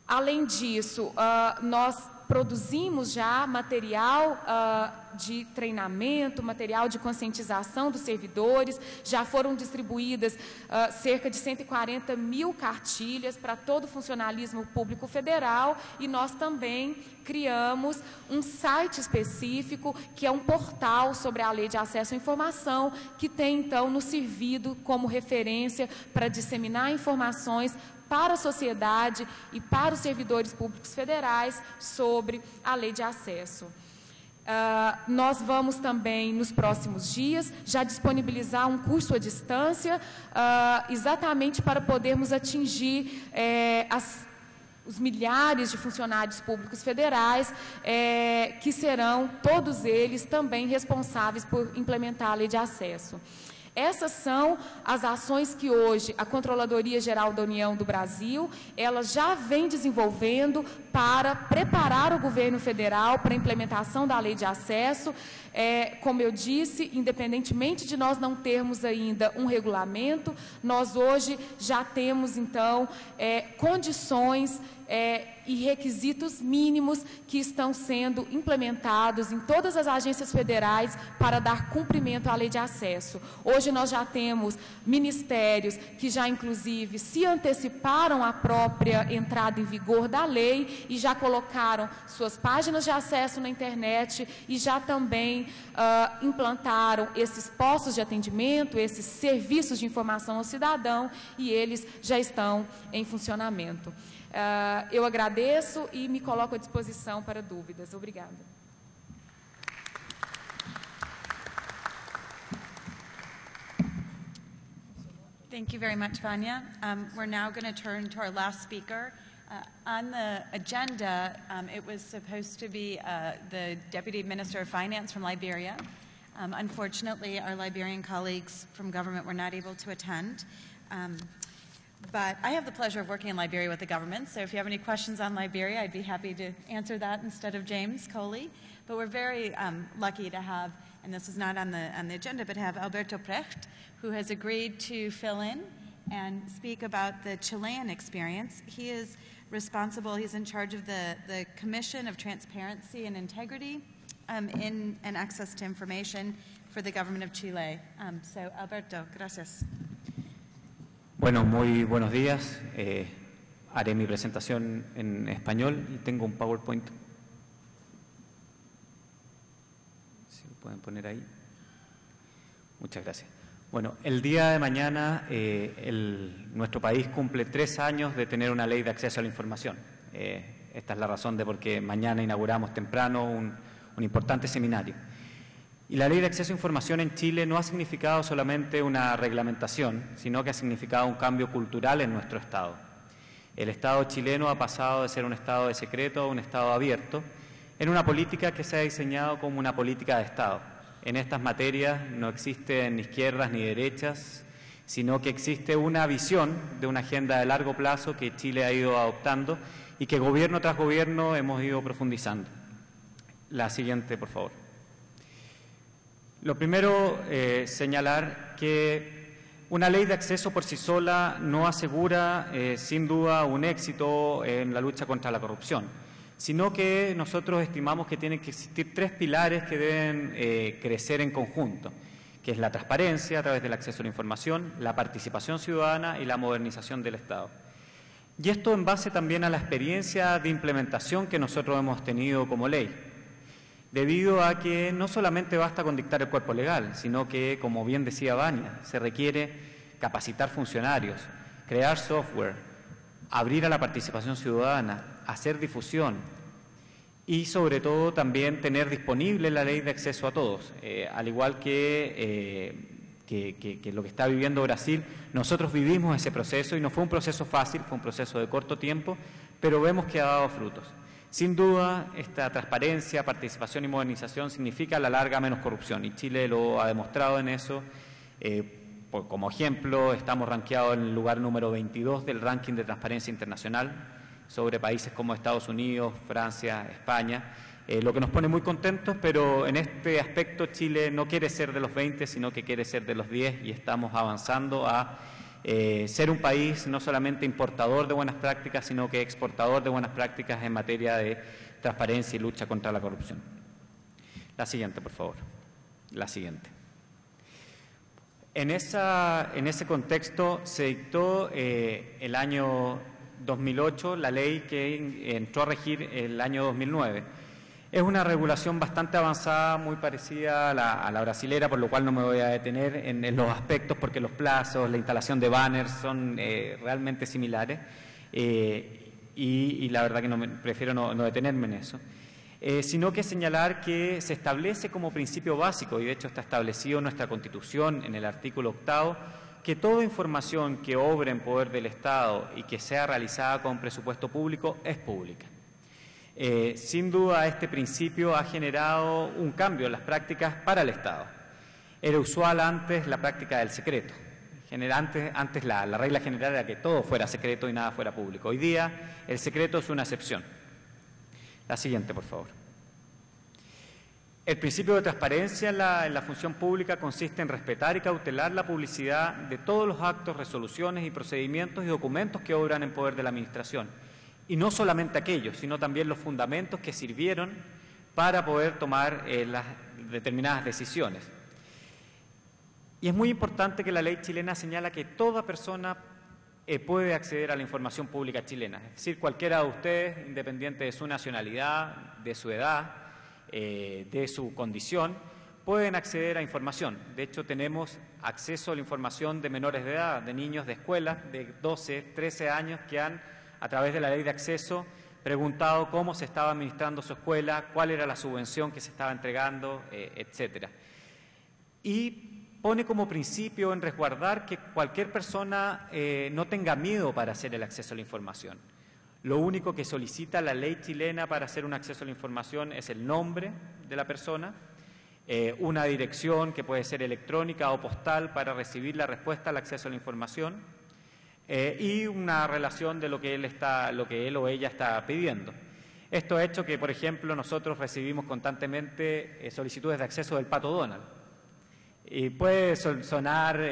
Além disso, nós produzimos já material de treinamento, material de conscientização dos servidores, já foram distribuídas cerca de 140 mil cartilhas para todo o funcionalismo público federal e nós também criamos um site específico que é um portal sobre a Lei de Acesso à Informação que tem então nos servido como referência para disseminar informações para a sociedade e para os servidores públicos federais sobre a lei de acesso. Nós vamos também, nos próximos dias, já disponibilizar um curso à distância, exatamente para podermos atingir os milhares de funcionários públicos federais, que serão, todos eles, também responsáveis por implementar a lei de acesso. Essas são as ações que hoje a Controladoria Geral da União do Brasil, ela já vem desenvolvendo para preparar o governo federal para a implementação da lei de acesso. Como eu disse, independentemente de nós não termos ainda um regulamento, nós hoje já temos, então, condições e requisitos mínimos que estão sendo implementados em todas as agências federais para dar cumprimento à lei de acesso. Hoje nós já temos ministérios que já, inclusive, se anteciparam à própria entrada em vigor da lei e já colocaram suas páginas de acesso na internet e já também implantaram esses postos de atendimento, esses serviços de informação ao cidadão e eles já estão em funcionamento. Eu agradeço e me coloco à disposição para dúvidas. Obrigada. Thank you very much, Vanya. We're now going to turn to our last speaker. On the agenda, it was supposed to be the Deputy Minister of Finance from Liberia. Unfortunately, our Liberian colleagues from government were not able to attend. But I have the pleasure of working in Liberia with the government, so if you have any questions on Liberia, I'd be happy to answer that instead of James Coley. But we're very lucky to have, and this is not on the agenda, but have Alberto Precht, who has agreed to fill in and speak about the Chilean experience. He is responsible, he's in charge of the Commission of Transparency and Integrity in and Access to Information for the government of Chile. So Alberto, gracias. Bueno, muy buenos días. Haré mi presentación en español y tengo un PowerPoint. Si lo pueden poner ahí. Muchas gracias. Bueno, el día de mañana nuestro país cumple 3 años de tener una ley de acceso a la información. Esta es la razón de por qué mañana inauguramos temprano un importante seminario. Y la Ley de Acceso a Información en Chile no ha significado solamente una reglamentación, sino que ha significado un cambio cultural en nuestro Estado. El Estado chileno ha pasado de ser un Estado de secreto a un Estado abierto, en una política que se ha diseñado como una política de Estado. En estas materias no existen izquierdas ni derechas, sino que existe una visión de una agenda de largo plazo que Chile ha ido adoptando y que gobierno tras gobierno hemos ido profundizando. La siguiente, por favor. Lo primero, señalar que una ley de acceso por sí sola no asegura, sin duda, un éxito en la lucha contra la corrupción, sino que nosotros estimamos que tienen que existir 3 pilares que deben crecer en conjunto, que es la transparencia a través del acceso a la información, la participación ciudadana y la modernización del Estado. Y esto en base también a la experiencia de implementación que nosotros hemos tenido como ley, debido a que no solamente basta con dictar el cuerpo legal, sino que, como bien decía Vania, se requiere capacitar funcionarios, crear software, abrir a la participación ciudadana, hacer difusión y, sobre todo, también tener disponible la ley de acceso a todos. Al igual que lo que está viviendo Brasil, nosotros vivimos ese proceso y no fue un proceso fácil, fue un proceso de corto tiempo, pero vemos que ha dado frutos. Sin duda, esta transparencia, participación y modernización significa a la larga menos corrupción, y Chile lo ha demostrado en eso. Como ejemplo, estamos rankeados en el lugar número 22 del ranking de transparencia internacional sobre países como Estados Unidos, Francia, España, lo que nos pone muy contentos, pero en este aspecto Chile no quiere ser de los 20, sino que quiere ser de los 10, y estamos avanzando a ser un país no solamente importador de buenas prácticas, sino que exportador de buenas prácticas en materia de transparencia y lucha contra la corrupción. La siguiente, por favor. La siguiente. En ese contexto se dictó el año 2008 la ley que entró a regir el año 2009. Es una regulación bastante avanzada, muy parecida a la brasilera, por lo cual no me voy a detener en los aspectos, porque los plazos, la instalación de banners son realmente similares, y la verdad que prefiero no detenerme en eso. Sino que señalar que se establece como principio básico, y de hecho está establecido en nuestra Constitución en el artículo 8º, que toda información que obre en poder del Estado y que sea realizada con presupuesto público es pública. Sin duda, este principio ha generado un cambio en las prácticas para el Estado. Era usual antes la práctica del secreto. Antes la regla general era que todo fuera secreto y nada fuera público. Hoy día el secreto es una excepción. La siguiente, por favor. El principio de transparencia en la función pública consiste en respetar y cautelar la publicidad de todos los actos, resoluciones y procedimientos y documentos que obran en poder de la Administración. Y no solamente aquellos, sino también los fundamentos que sirvieron para poder tomar las determinadas decisiones. Y es muy importante que la ley chilena señala que toda persona puede acceder a la información pública chilena. Es decir, cualquiera de ustedes, independiente de su nacionalidad, de su edad, de su condición, pueden acceder a información. De hecho, tenemos acceso a la información de menores de edad, de niños de escuela de 12, 13 años que han, a través de la ley de acceso, preguntado cómo se estaba administrando su escuela, cuál era la subvención que se estaba entregando, etcétera. Y pone como principio en resguardar que cualquier persona no tenga miedo para hacer el acceso a la información. Lo único que solicita la ley chilena para hacer un acceso a la información es el nombre de la persona, una dirección que puede ser electrónica o postal para recibir la respuesta al acceso a la información, y una relación de lo que él o ella está pidiendo. Esto ha hecho que, por ejemplo, nosotros recibimos constantemente solicitudes de acceso del Pato Donald. Y puede sonar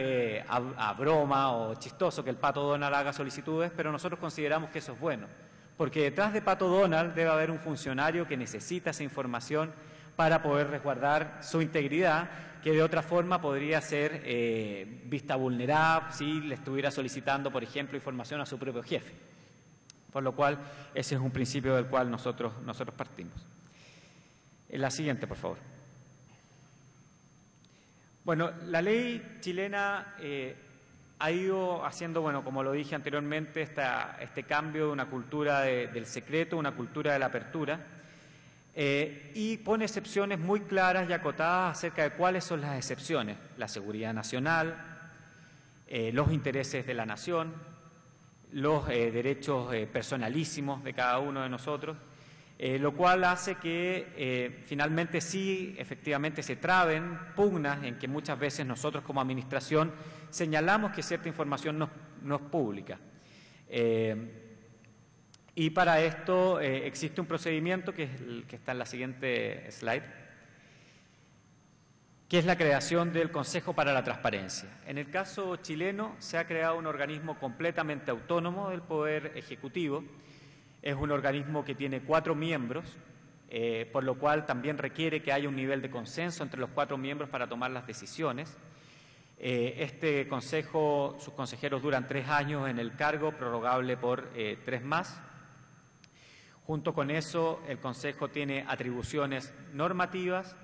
a broma o chistoso que el Pato Donald haga solicitudes, pero nosotros consideramos que eso es bueno, porque detrás de Pato Donald debe haber un funcionario que necesita esa información para poder resguardar su integridad, que de otra forma podría ser vista vulnerada si le estuviera solicitando, por ejemplo, información a su propio jefe. Por lo cual, ese es un principio del cual nosotros partimos. La siguiente, por favor. Bueno, la ley chilena ha ido haciendo, bueno, como lo dije anteriormente, este cambio de una cultura del secreto, una cultura de la apertura, y pone excepciones muy claras y acotadas acerca de cuáles son las excepciones: la seguridad nacional, los intereses de la nación, los derechos personalísimos de cada uno de nosotros, lo cual hace que finalmente sí, efectivamente, se traben pugnas en que muchas veces nosotros como administración señalamos que cierta información no es pública. Y para esto existe un procedimiento que es el que está en la siguiente slide, que es la creación del Consejo para la Transparencia. En el caso chileno se ha creado un organismo completamente autónomo del Poder Ejecutivo. Es un organismo que tiene 4 miembros, por lo cual también requiere que haya un nivel de consenso entre los 4 miembros para tomar las decisiones. Este consejo, sus consejeros duran 3 años en el cargo, prorrogable por 3 más. Junto con eso, el consejo tiene atribuciones normativas,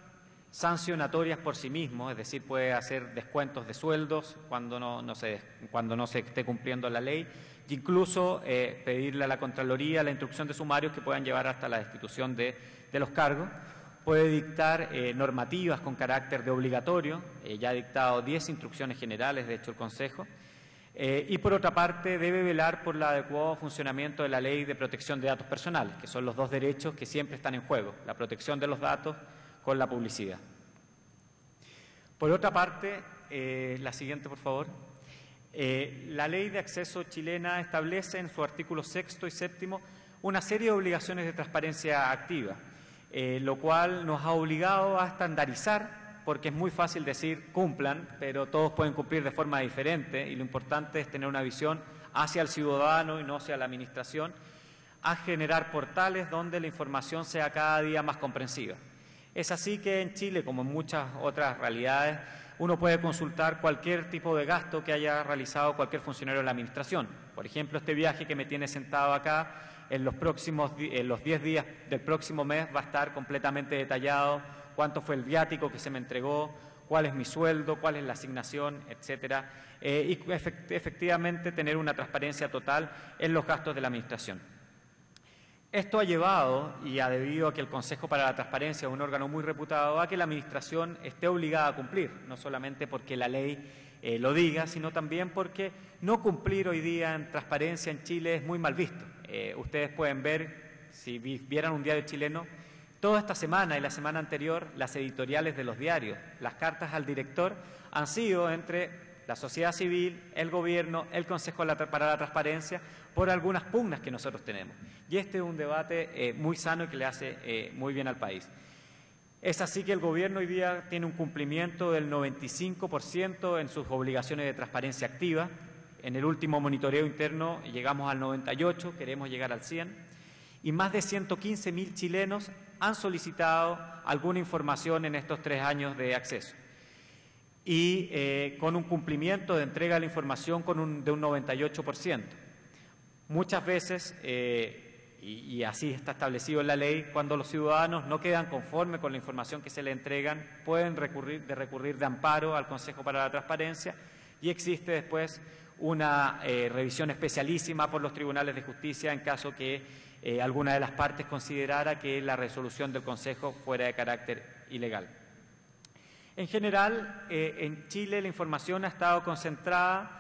sancionatorias por sí mismo, es decir, puede hacer descuentos de sueldos cuando no se esté cumpliendo la ley, e incluso pedirle a la Contraloría la instrucción de sumarios que puedan llevar hasta la destitución de los cargos. Puede dictar normativas con carácter de obligatorio, ya ha dictado 10 instrucciones generales, de hecho, el Consejo, Y por otra parte, debe velar por el adecuado funcionamiento de la Ley de Protección de Datos Personales, que son los dos derechos que siempre están en juego, la protección de los datos con la publicidad. Por otra parte, la siguiente, por favor. La Ley de Acceso chilena establece en su artículo 6º y 7º una serie de obligaciones de transparencia activa, lo cual nos ha obligado a estandarizar, porque es muy fácil decir cumplan, pero todos pueden cumplir de forma diferente y lo importante es tener una visión hacia el ciudadano y no hacia la administración, a generar portales donde la información sea cada día más comprensiva. Es así que en Chile, como en muchas otras realidades, uno puede consultar cualquier tipo de gasto que haya realizado cualquier funcionario de la administración. Por ejemplo, este viaje que me tiene sentado acá, en los 10 días del próximo mes va a estar completamente detallado cuánto fue el viático que se me entregó, cuál es mi sueldo, cuál es la asignación, etcétera, y efectivamente tener una transparencia total en los gastos de la administración. Esto ha llevado, y ha debido a que el Consejo para la Transparencia es un órgano muy reputado, a que la Administración esté obligada a cumplir, no solamente porque la ley lo diga, sino también porque no cumplir hoy día en transparencia en Chile es muy mal visto. Ustedes pueden ver, si vieran un diario chileno, toda esta semana y la semana anterior, las editoriales de los diarios, las cartas al director, han sido entre la sociedad civil, el gobierno, el Consejo para la Transparencia, por algunas pugnas que nosotros tenemos. Y este es un debate muy sano y que le hace muy bien al país. Es así que el gobierno hoy día tiene un cumplimiento del 95% en sus obligaciones de transparencia activa. En el último monitoreo interno llegamos al 98%, queremos llegar al 100%. Y más de 115.000 chilenos han solicitado alguna información en estos 3 años de acceso. Y con un cumplimiento de entrega de la información de un 98%. Muchas veces, y así está establecido en la ley, cuando los ciudadanos no quedan conformes con la información que se les entregan, pueden recurrir de amparo al Consejo para la Transparencia y existe después una revisión especialísima por los tribunales de justicia en caso que alguna de las partes considerara que la resolución del Consejo fuera de carácter ilegal. En general, en Chile la información ha estado concentrada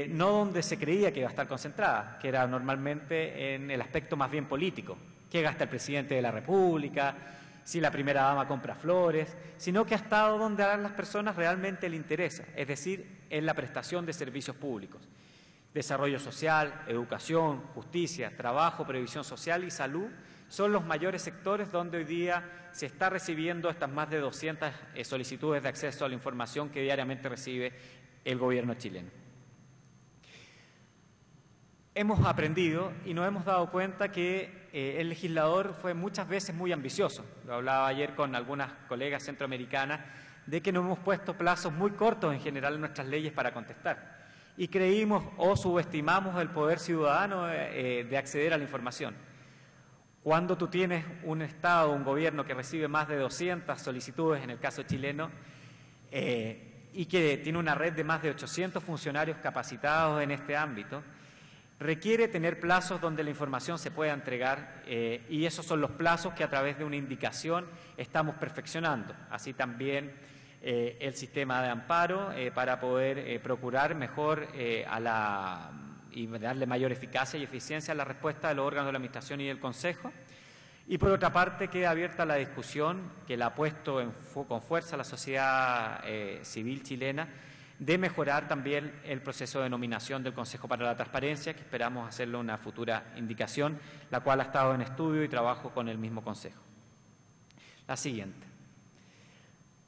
no donde se creía que iba a estar concentrada, que era normalmente en el aspecto más bien político, qué gasta el presidente de la República, si la primera dama compra flores, sino que ha estado donde a las personas realmente le interesa, es decir, en la prestación de servicios públicos. Desarrollo social, educación, justicia, trabajo, previsión social y salud son los mayores sectores donde hoy día se está recibiendo estas más de 200 solicitudes de acceso a la información que diariamente recibe el gobierno chileno. Hemos aprendido y nos hemos dado cuenta que el legislador fue muchas veces muy ambicioso. Lo hablaba ayer con algunas colegas centroamericanas de que nos hemos puesto plazos muy cortos en general en nuestras leyes para contestar. Y creímos o subestimamos el poder ciudadano de acceder a la información. Cuando tú tienes un Estado, un gobierno que recibe más de 200 solicitudes, en el caso chileno, y que tiene una red de más de 800 funcionarios capacitados en este ámbito, requiere tener plazos donde la información se pueda entregar y esos son los plazos que a través de una indicación estamos perfeccionando. Así también el sistema de amparo para poder procurar mejor y darle mayor eficacia y eficiencia a la respuesta de los órganos de la Administración y del Consejo. Y por otra parte queda abierta la discusión que la ha puesto con fuerza la sociedad civil chilena de mejorar también el proceso de nominación del Consejo para la Transparencia, que esperamos hacerlo una futura indicación, la cual ha estado en estudio y trabajo con el mismo Consejo. La siguiente.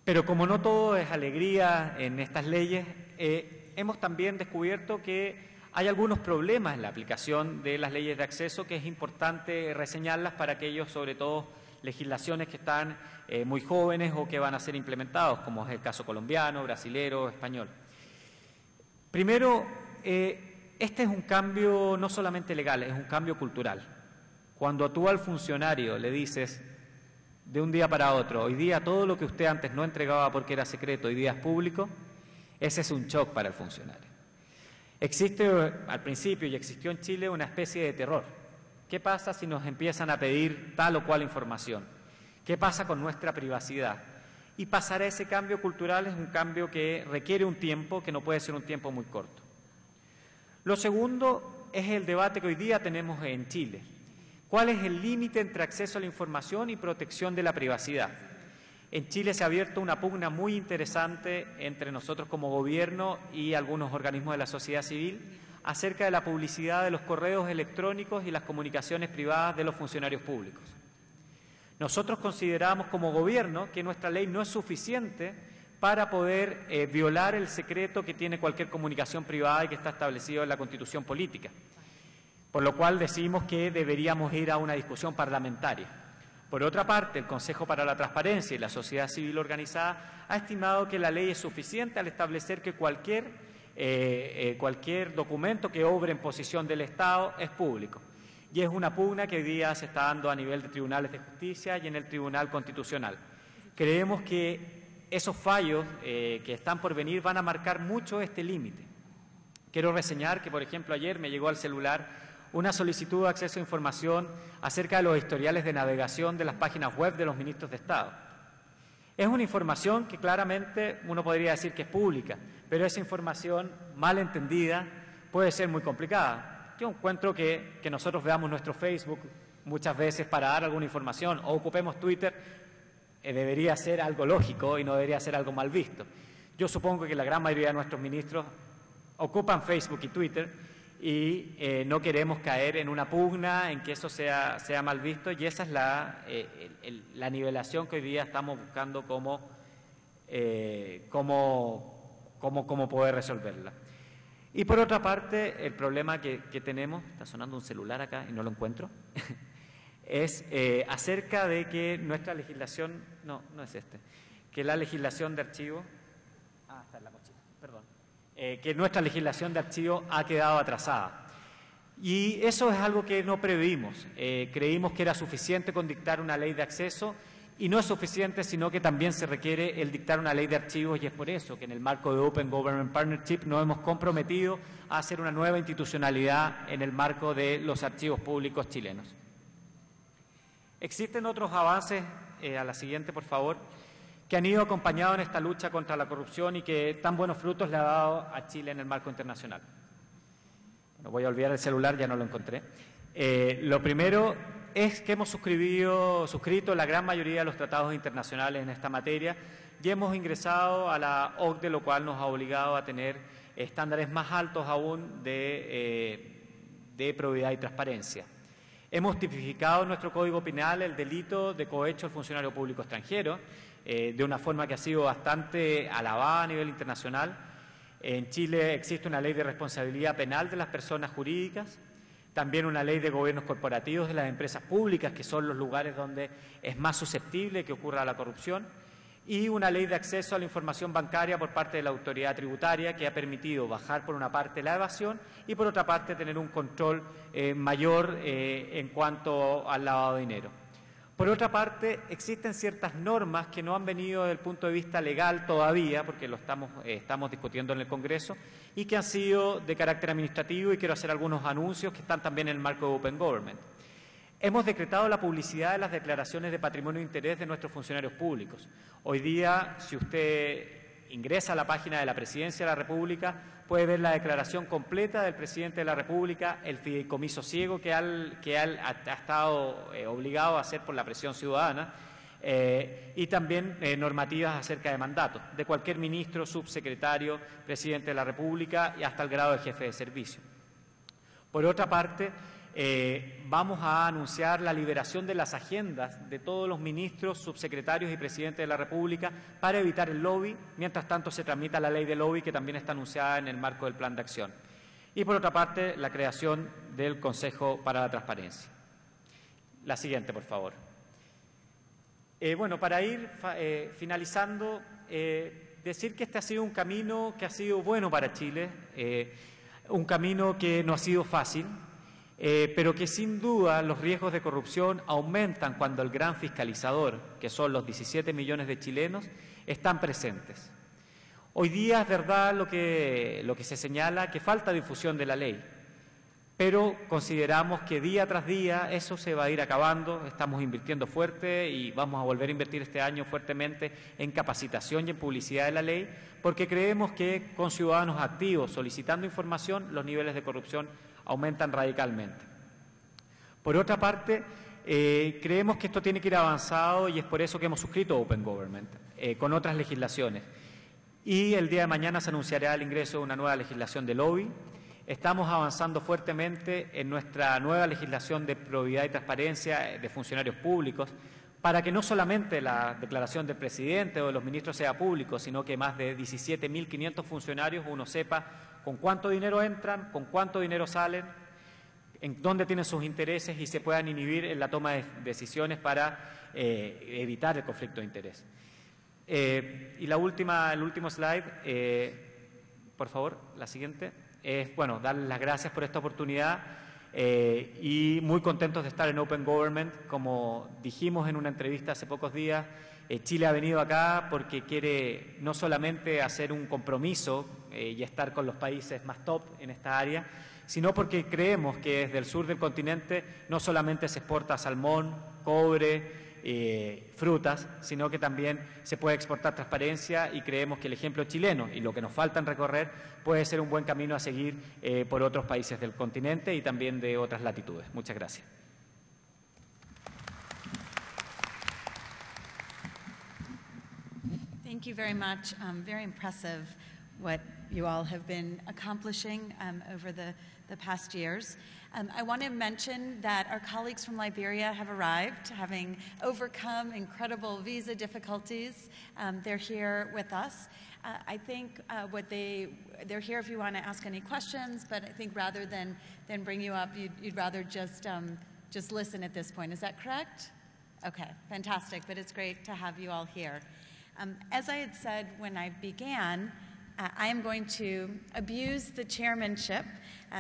Pero como no todo es alegría en estas leyes, hemos también descubierto que hay algunos problemas en la aplicación de las leyes de acceso que es importante reseñarlas para aquellos, sobre todo, legislaciones que están muy jóvenes o que van a ser implementados, como es el caso colombiano, brasilero, español. Primero, este es un cambio no solamente legal, es un cambio cultural. Cuando tú al funcionario le dices de un día para otro, hoy día todo lo que usted antes no entregaba porque era secreto, hoy día es público, ese es un shock para el funcionario. Existe al principio y existió en Chile una especie de terror. ¿Qué pasa si nos empiezan a pedir tal o cual información? ¿Qué pasa con nuestra privacidad? Y pasar a ese cambio cultural es un cambio que requiere un tiempo que no puede ser un tiempo muy corto. Lo segundo es el debate que hoy día tenemos en Chile. ¿Cuál es el límite entre acceso a la información y protección de la privacidad? En Chile se ha abierto una pugna muy interesante entre nosotros como gobierno y algunos organismos de la sociedad civil acerca de la publicidad de los correos electrónicos y las comunicaciones privadas de los funcionarios públicos. Nosotros consideramos como gobierno que nuestra ley no es suficiente para poder violar el secreto que tiene cualquier comunicación privada y que está establecido en la Constitución política, por lo cual decimos que deberíamos ir a una discusión parlamentaria. Por otra parte, el Consejo para la Transparencia y la Sociedad Civil Organizada ha estimado que la ley es suficiente al establecer que cualquier documento que obre en posesión del Estado es público. Y es una pugna que hoy día se está dando a nivel de tribunales de justicia y en el Tribunal Constitucional. Creemos que esos fallos que están por venir van a marcar mucho este límite. Quiero reseñar que, por ejemplo, ayer me llegó al celular una solicitud de acceso a información acerca de los historiales de navegación de las páginas web de los ministros de Estado. Es una información que claramente uno podría decir que es pública, pero esa información mal entendida puede ser muy complicada. Yo encuentro que nosotros veamos nuestro Facebook muchas veces para dar alguna información o ocupemos Twitter debería ser algo lógico y no debería ser algo mal visto. Yo supongo que la gran mayoría de nuestros ministros ocupan Facebook y Twitter y no queremos caer en una pugna en que eso sea mal visto, y esa es la nivelación que hoy día estamos buscando cómo poder resolverla. Y por otra parte, el problema que tenemos, está sonando un celular acá y no lo encuentro, es acerca de que nuestra legislación, no es que la legislación de archivo, está en la mochila, perdón. Que nuestra legislación de archivo ha quedado atrasada. Y eso es algo que no previmos. Creímos que era suficiente con dictar una ley de acceso y no es suficiente, sino que también se requiere el dictar una ley de archivos, y es por eso que en el marco de Open Government Partnership nos hemos comprometido a hacer una nueva institucionalidad en el marco de los archivos públicos chilenos. Existen otros avances, a la siguiente por favor, que han ido acompañados en esta lucha contra la corrupción y que tan buenos frutos le ha dado a Chile en el marco internacional. Bueno, voy a olvidar el celular, ya no lo encontré. Lo primero es que hemos suscrito la gran mayoría de los tratados internacionales en esta materia y hemos ingresado a la OCDE, lo cual nos ha obligado a tener estándares más altos aún de probidad y transparencia. Hemos tipificado en nuestro Código Penal el delito de cohecho al funcionario público extranjero, de una forma que ha sido bastante alabada a nivel internacional. En Chile existe una ley de responsabilidad penal de las personas jurídicas, también una ley de gobiernos corporativos de las empresas públicas, que son los lugares donde es más susceptible que ocurra la corrupción, y una ley de acceso a la información bancaria por parte de la autoridad tributaria, que ha permitido bajar por una parte la evasión y por otra parte tener un control mayor en cuanto al lavado de dinero. Por otra parte, existen ciertas normas que no han venido desde el punto de vista legal todavía, porque lo estamos discutiendo en el Congreso, y que han sido de carácter administrativo, y quiero hacer algunos anuncios que están también en el marco de Open Government. Hemos decretado la publicidad de las declaraciones de patrimonio e interés de nuestros funcionarios públicos. Hoy día, si usted ingresa a la página de la Presidencia de la República, puede ver la declaración completa del Presidente de la República, el fideicomiso ciego que ha estado obligado a hacer por la presión ciudadana, y también normativas acerca de mandatos de cualquier ministro, subsecretario, Presidente de la República y hasta el grado de jefe de servicio. Por otra parte, vamos a anunciar la liberación de las agendas de todos los ministros, subsecretarios y presidentes de la República para evitar el lobby. Mientras tanto, se tramita la ley de lobby, que también está anunciada en el marco del Plan de Acción. Y por otra parte, la creación del Consejo para la Transparencia. La siguiente, por favor. Bueno, para ir finalizando, decir que este ha sido un camino que ha sido bueno para Chile, un camino que no ha sido fácil, pero que sin duda los riesgos de corrupción aumentan cuando el gran fiscalizador, que son los 17 millones de chilenos, están presentes. Hoy día es verdad lo que se señala, que falta difusión de la ley. pero consideramos que día tras día eso se va a ir acabando. Estamos invirtiendo fuerte y vamos a volver a invertir este año fuertemente en capacitación y en publicidad de la ley, porque creemos que con ciudadanos activos solicitando información los niveles de corrupción aumentan radicalmente. Por otra parte, creemos que esto tiene que ir avanzado y es por eso que hemos suscrito Open Government con otras legislaciones. Y el día de mañana se anunciará el ingreso de una nueva legislación de lobby. Estamos avanzando fuertemente en nuestra nueva legislación de probidad y transparencia de funcionarios públicos para que no solamente la declaración del presidente o de los ministros sea público, sino que más de 17.500 funcionarios uno sepa con cuánto dinero entran, con cuánto dinero salen, en dónde tienen sus intereses y se puedan inhibir en la toma de decisiones para evitar el conflicto de interés. Y el último slide, por favor, la siguiente. Bueno, darles las gracias por esta oportunidad y muy contentos de estar en Open Government. Como dijimos en una entrevista hace pocos días, Chile ha venido acá porque quiere no solamente hacer un compromiso y estar con los países más top en esta área, sino porque creemos que desde el sur del continente no solamente se exporta salmón, cobre, frutas, sino que también se puede exportar transparencia y creemos que el ejemplo chileno y lo que nos falta en recorrer puede ser un buen camino a seguir por otros países del continente y también de otras latitudes. Muchas gracias. Thank you very much. Very impressive what you all have been accomplishing over the past years. I want to mention that our colleagues from Liberia have arrived, having overcome incredible visa difficulties. They're here with us. I think they're here if you want to ask any questions, but I think rather than bring you up, you'd rather just listen at this point. Is that correct? Okay, fantastic, but it's great to have you all here. As I had said when I began, I am going to abuse the chairmanship,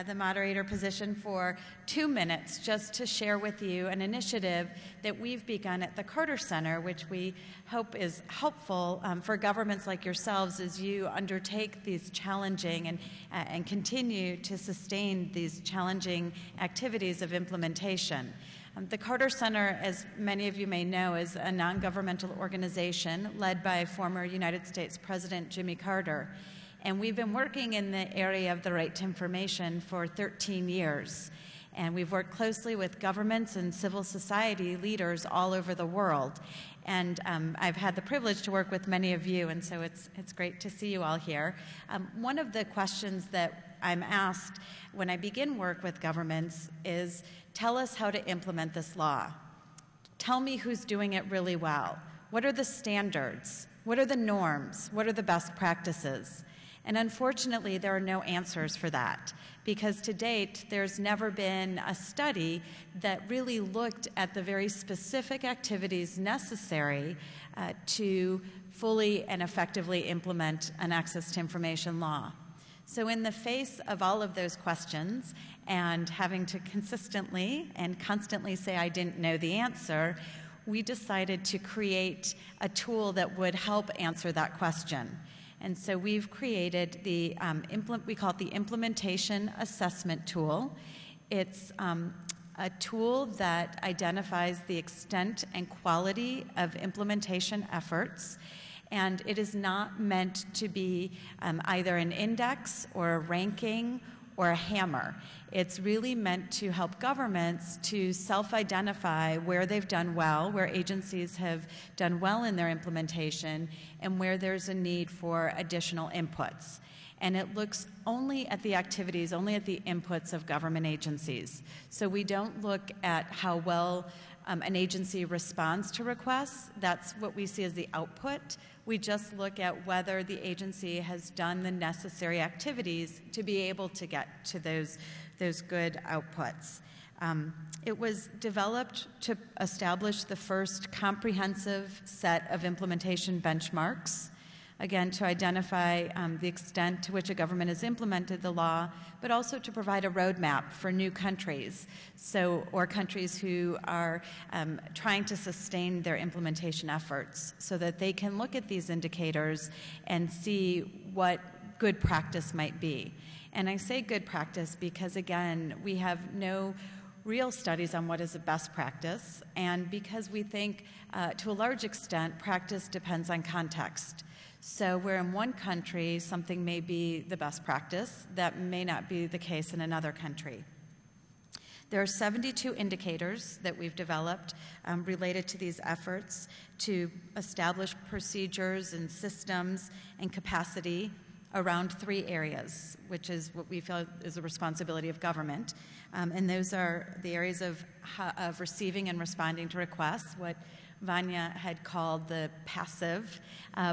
the moderator position, for 2 minutes just to share with you an initiative that we've begun at the Carter Center, which we hope is helpful for governments like yourselves as you undertake these challenging and continue to sustain these challenging activities of implementation. The Carter Center, as many of you may know, is a non-governmental organization led by former United States President Jimmy Carter. And we've been working in the area of the right to information for 13 years. And we've worked closely with governments and civil society leaders all over the world. And I've had the privilege to work with many of you, and so it's great to see you all here. One of the questions that I'm asked when I begin work with governments is, tell us how to implement this law. Tell me who's doing it really well. What are the standards? What are the norms? What are the best practices? And unfortunately, there are no answers for that, because to date, there's never been a study that really looked at the very specific activities necessary to fully and effectively implement an access to information law. So in the face of all of those questions and having to consistently and constantly say I didn't know the answer, we decided to create a tool that would help answer that question. And so we've created the, we call it the Implementation Assessment Tool. It's a tool that identifies the extent and quality of implementation efforts. And it is not meant to be either an index or a ranking or a hammer. It's really meant to help governments to self-identify where they've done well, where agencies have done well in their implementation, and where there's a need for additional inputs. And it looks only at the activities, only at the inputs of government agencies. So we don't look at how well an agency responds to requests. That's what we see as the output. We just look at whether the agency has done the necessary activities to be able to get to those good outputs. It was developed to establish the first comprehensive set of implementation benchmarks, again, to identify the extent to which a government has implemented the law, but also to provide a roadmap for new countries, or countries who are trying to sustain their implementation efforts, so that they can look at these indicators and see what good practice might be. And I say good practice because, again, we have no real studies on what is a best practice, and because we think, to a large extent, practice depends on context. So where in one country something may be the best practice, that may not be the case in another country. There are 72 indicators that we've developed related to these efforts to establish procedures and systems and capacity around 3 areas, which is what we feel is a responsibility of government. And those are the areas of receiving and responding to requests, what Vanya had called the passive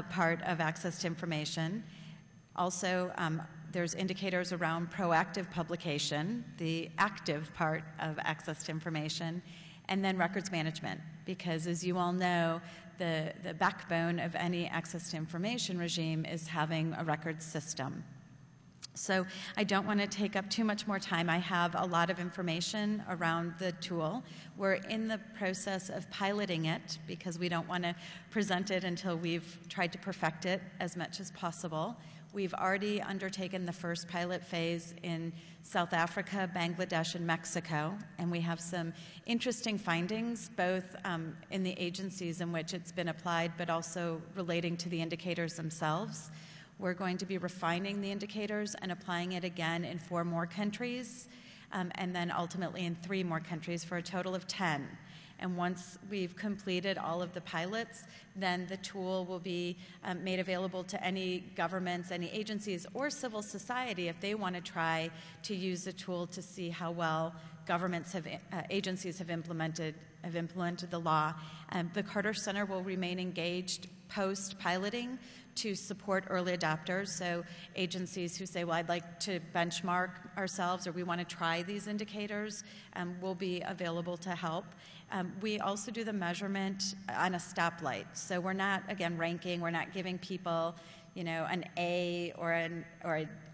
part of access to information. Also, there's indicators around proactive publication, the active part of access to information, and then records management, because as you all know, the backbone of any access to information regime is having a records system. So I don't want to take up too much more time. I have a lot of information around the tool. We're in the process of piloting it because we don't want to present it until we've tried to perfect it as much as possible. We've already undertaken the first pilot phase in South Africa, Bangladesh, and Mexico, and we have some interesting findings, both in the agencies in which it's been applied, but also relating to the indicators themselves. We're going to be refining the indicators and applying it again in 4 more countries, and then ultimately in 3 more countries for a total of 10. And once we've completed all of the pilots, then the tool will be made available to any governments, any agencies, or civil society if they want to try to use the tool to see how well governments have, agencies have implemented the law. The Carter Center will remain engaged post-piloting to support early adopters, so agencies who say, well, I'd like to benchmark ourselves or we want to try these indicators will be available to help. We also do the measurement on a stoplight, so we're not, again, ranking, we're not giving people, you know, an A or an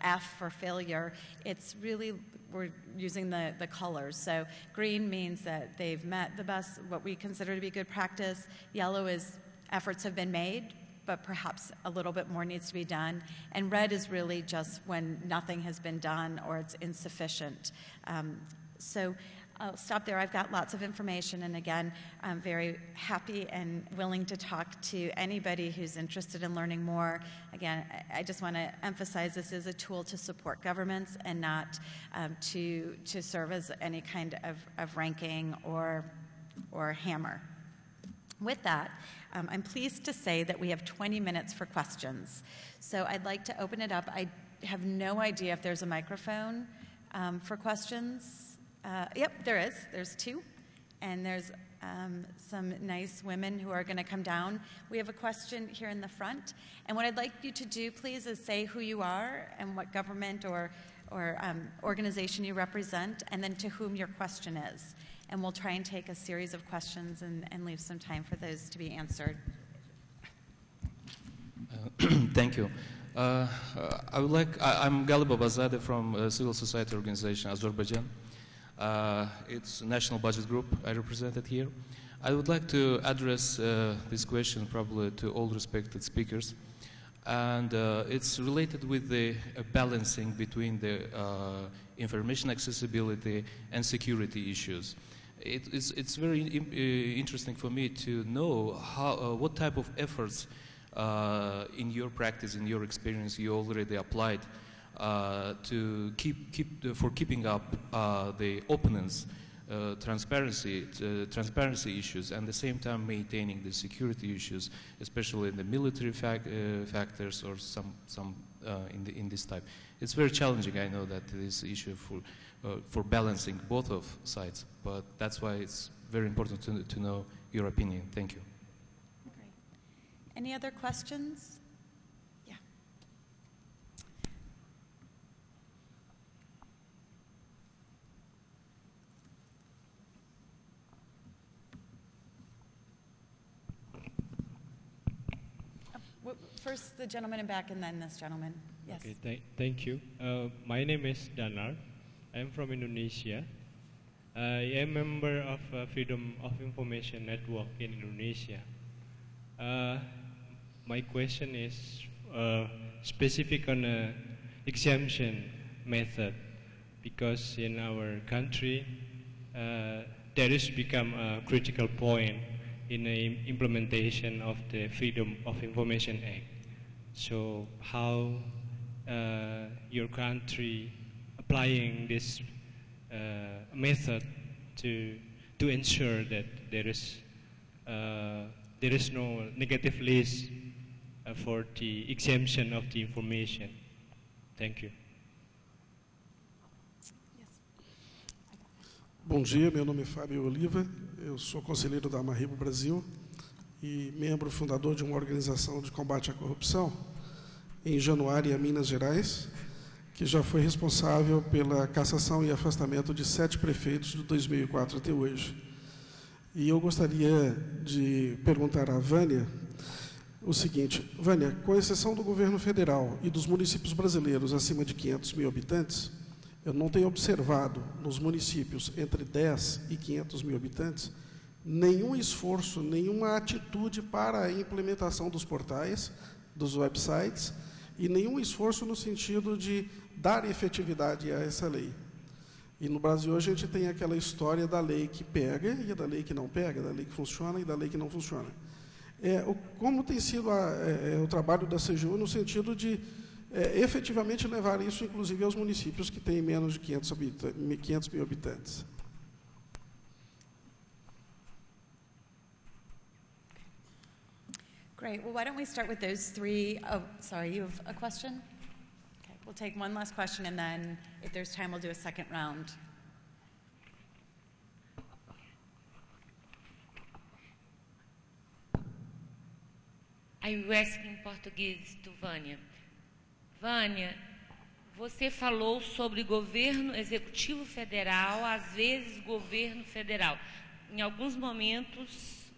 F for failure. It's really, we're using the colors. So green means that they've met the best, what we consider to be good practice. Yellow is efforts have been made, but perhaps a little bit more needs to be done. And red is really just when nothing has been done or it's insufficient. So I'll stop there. I've got lots of information, and again, I'm very happy and willing to talk to anybody who's interested in learning more. Again, I just want to emphasize this is a tool to support governments and not to serve as any kind of ranking or hammer. With that, I'm pleased to say that we have 20 minutes for questions. So I'd like to open it up. I have no idea if there's a microphone for questions. Yep, there is. There's 2. And there's some nice women who are going to come down. We have a question here in the front. And what I'd like you to do, please, is say who you are and what government or organization you represent, and then to whom your question is. And we'll try and take a series of questions and leave some time for those to be answered. Thank you. I'm Galip Abazadeh from a civil society organization, Azerbaijan. It's a national budget group I represented here. I would like to address this question probably to all respected speakers. And it's related with the balancing between the information accessibility and security issues. It's very interesting for me to know what type of efforts in your practice, in your experience, you already applied to keeping up the openness, transparency issues, and at the same time maintaining the security issues, especially in the military factors or some in this type. It's very challenging. I know that this issue for balancing both of sides, but that's why it's very important to know your opinion. Thank you. Great. Any other questions? Yeah. First the gentleman in back and then this gentleman. Yes. Okay, thank you. My name is Danar. I'm from Indonesia. I am a member of Freedom of Information Network in Indonesia. My question is, specific on exemption method, because in our country there has become a critical point in the implementation of the Freedom of Information Act. So how your country applying this method to ensure that there is no negative list for the exemption of the information. Thank you. Bom dia, meu nome é Fábio Oliva, eu sou conselheiro da Amarribo Brasil e membro fundador de uma organização de combate à corrupção em Januária, Minas Gerais, que já foi responsável pela cassação e afastamento de 7 prefeitos de 2004 até hoje. E eu gostaria de perguntar à Vânia o seguinte: Vânia, com exceção do governo federal e dos municípios brasileiros acima de 500 mil habitantes, eu não tenho observado nos municípios entre 10 e 500 mil habitantes nenhum esforço, nenhuma atitude para a implementação dos portais, dos websites, e nenhum esforço no sentido de dar efetividade a essa lei. E no Brasil a gente tem aquela história da lei que pega e da lei que não pega, da lei que funciona e da lei que não funciona. Como tem sido o trabalho da CGU no sentido de efetivamente levar isso, inclusive, aos municípios que têm menos de 500 mil habitantes? Great. Well, why don't we start with those three? Oh, sorry, you have a question? Okay, we'll take one last question, and then if there's time, we'll do a second round. I will ask em português to Vânia. Vânia, você falou sobre governo executivo federal, às vezes governo federal. Em alguns momentos,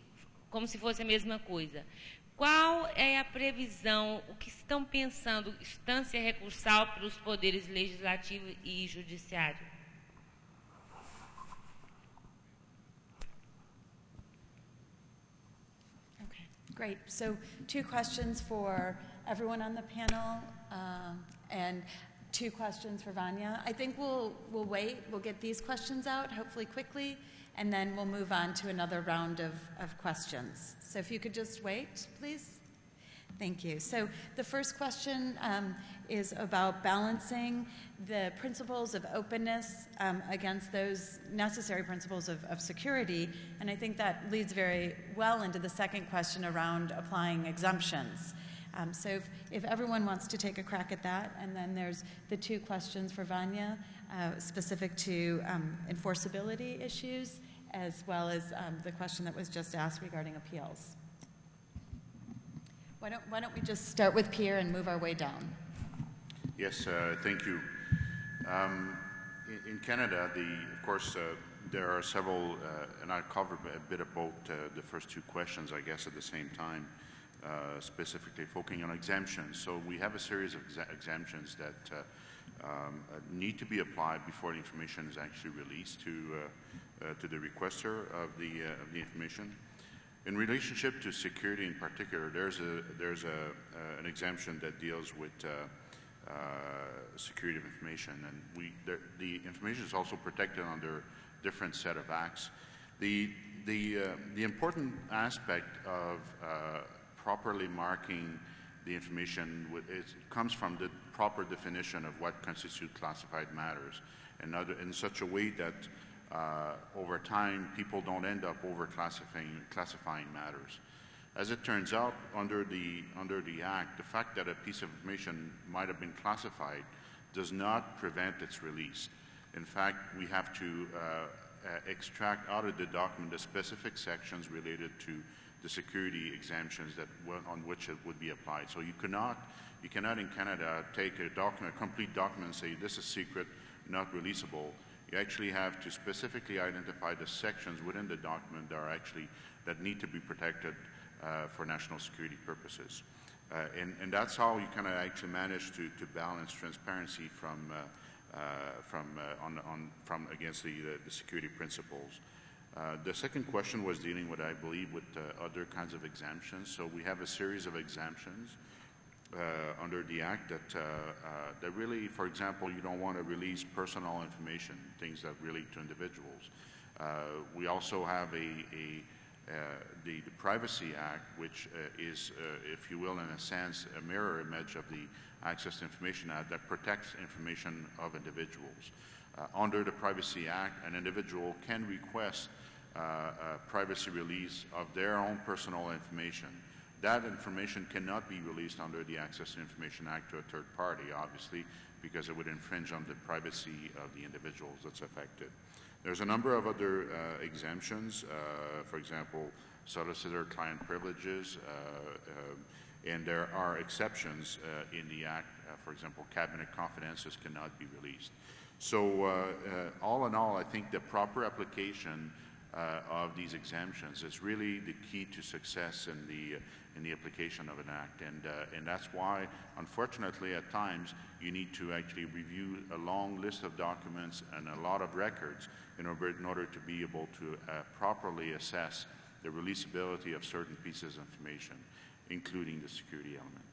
como se fosse a mesma coisa. Qual é a previsão, o que estão pensando, instância recursal para os poderes legislativo e judiciário? Okay, great. So 2 questions for everyone on the panel, and 2 questions for Vanya. I think we'll wait. We'll get these questions out, hopefully quickly, and then we'll move on to another round of questions. So if you could just wait, please. Thank you. So the first question is about balancing the principles of openness against those necessary principles of security, and I think that leads very well into the second question around applying exemptions. So if everyone wants to take a crack at that, and then there's the 2 questions for Vanya, specific to enforceability issues, as well as the question that was just asked regarding appeals. Why don't we just start with Pierre and move our way down? Yes, thank you. In Canada, of course, there are several, and I'll cover a bit about the first 2 questions, I guess, at the same time. Specifically focusing on exemptions. So we have a series of exemptions that need to be applied before the information is actually released to the requester of the information. In relationship to security in particular, there's an exemption that deals with security of information, and the information is also protected under different set of acts. The important aspect of properly marking the information comes from the proper definition of what constitutes classified matters, and in such a way that over time people don't end up classifying matters. As it turns out, under the Act, the fact that a piece of information might have been classified does not prevent its release. In fact, we have to extract out of the document the specific sections related to the security exemptions on which it would be applied. So you cannot in Canada take a complete document and say this is secret, not releasable. You actually have to specifically identify the sections within the document that need to be protected for national security purposes. And that's how you kind of actually manage to balance transparency from against the security principles. The second question was dealing with, I believe, with other kinds of exemptions. So we have a series of exemptions under the Act that really, for example, you don't want to release personal information, things that relate to individuals. We also have the Privacy Act, which is, if you will, in a sense, a mirror image of the Access to Information Act that protects information of individuals. Under the Privacy Act, an individual can request a privacy release of their own personal information. That information cannot be released under the Access to Information Act to a third party, obviously, because it would infringe on the privacy of the individuals that's affected. There's a number of other exemptions, for example, solicitor-client privileges, and there are exceptions in the Act. For example, cabinet confidences cannot be released. So all in all, I think the proper application of these exemptions is really the key to success in the application of an act, and that's why, unfortunately, at times you need to actually review a long list of documents and a lot of records in order to be able to properly assess the releasability of certain pieces of information, including the security element.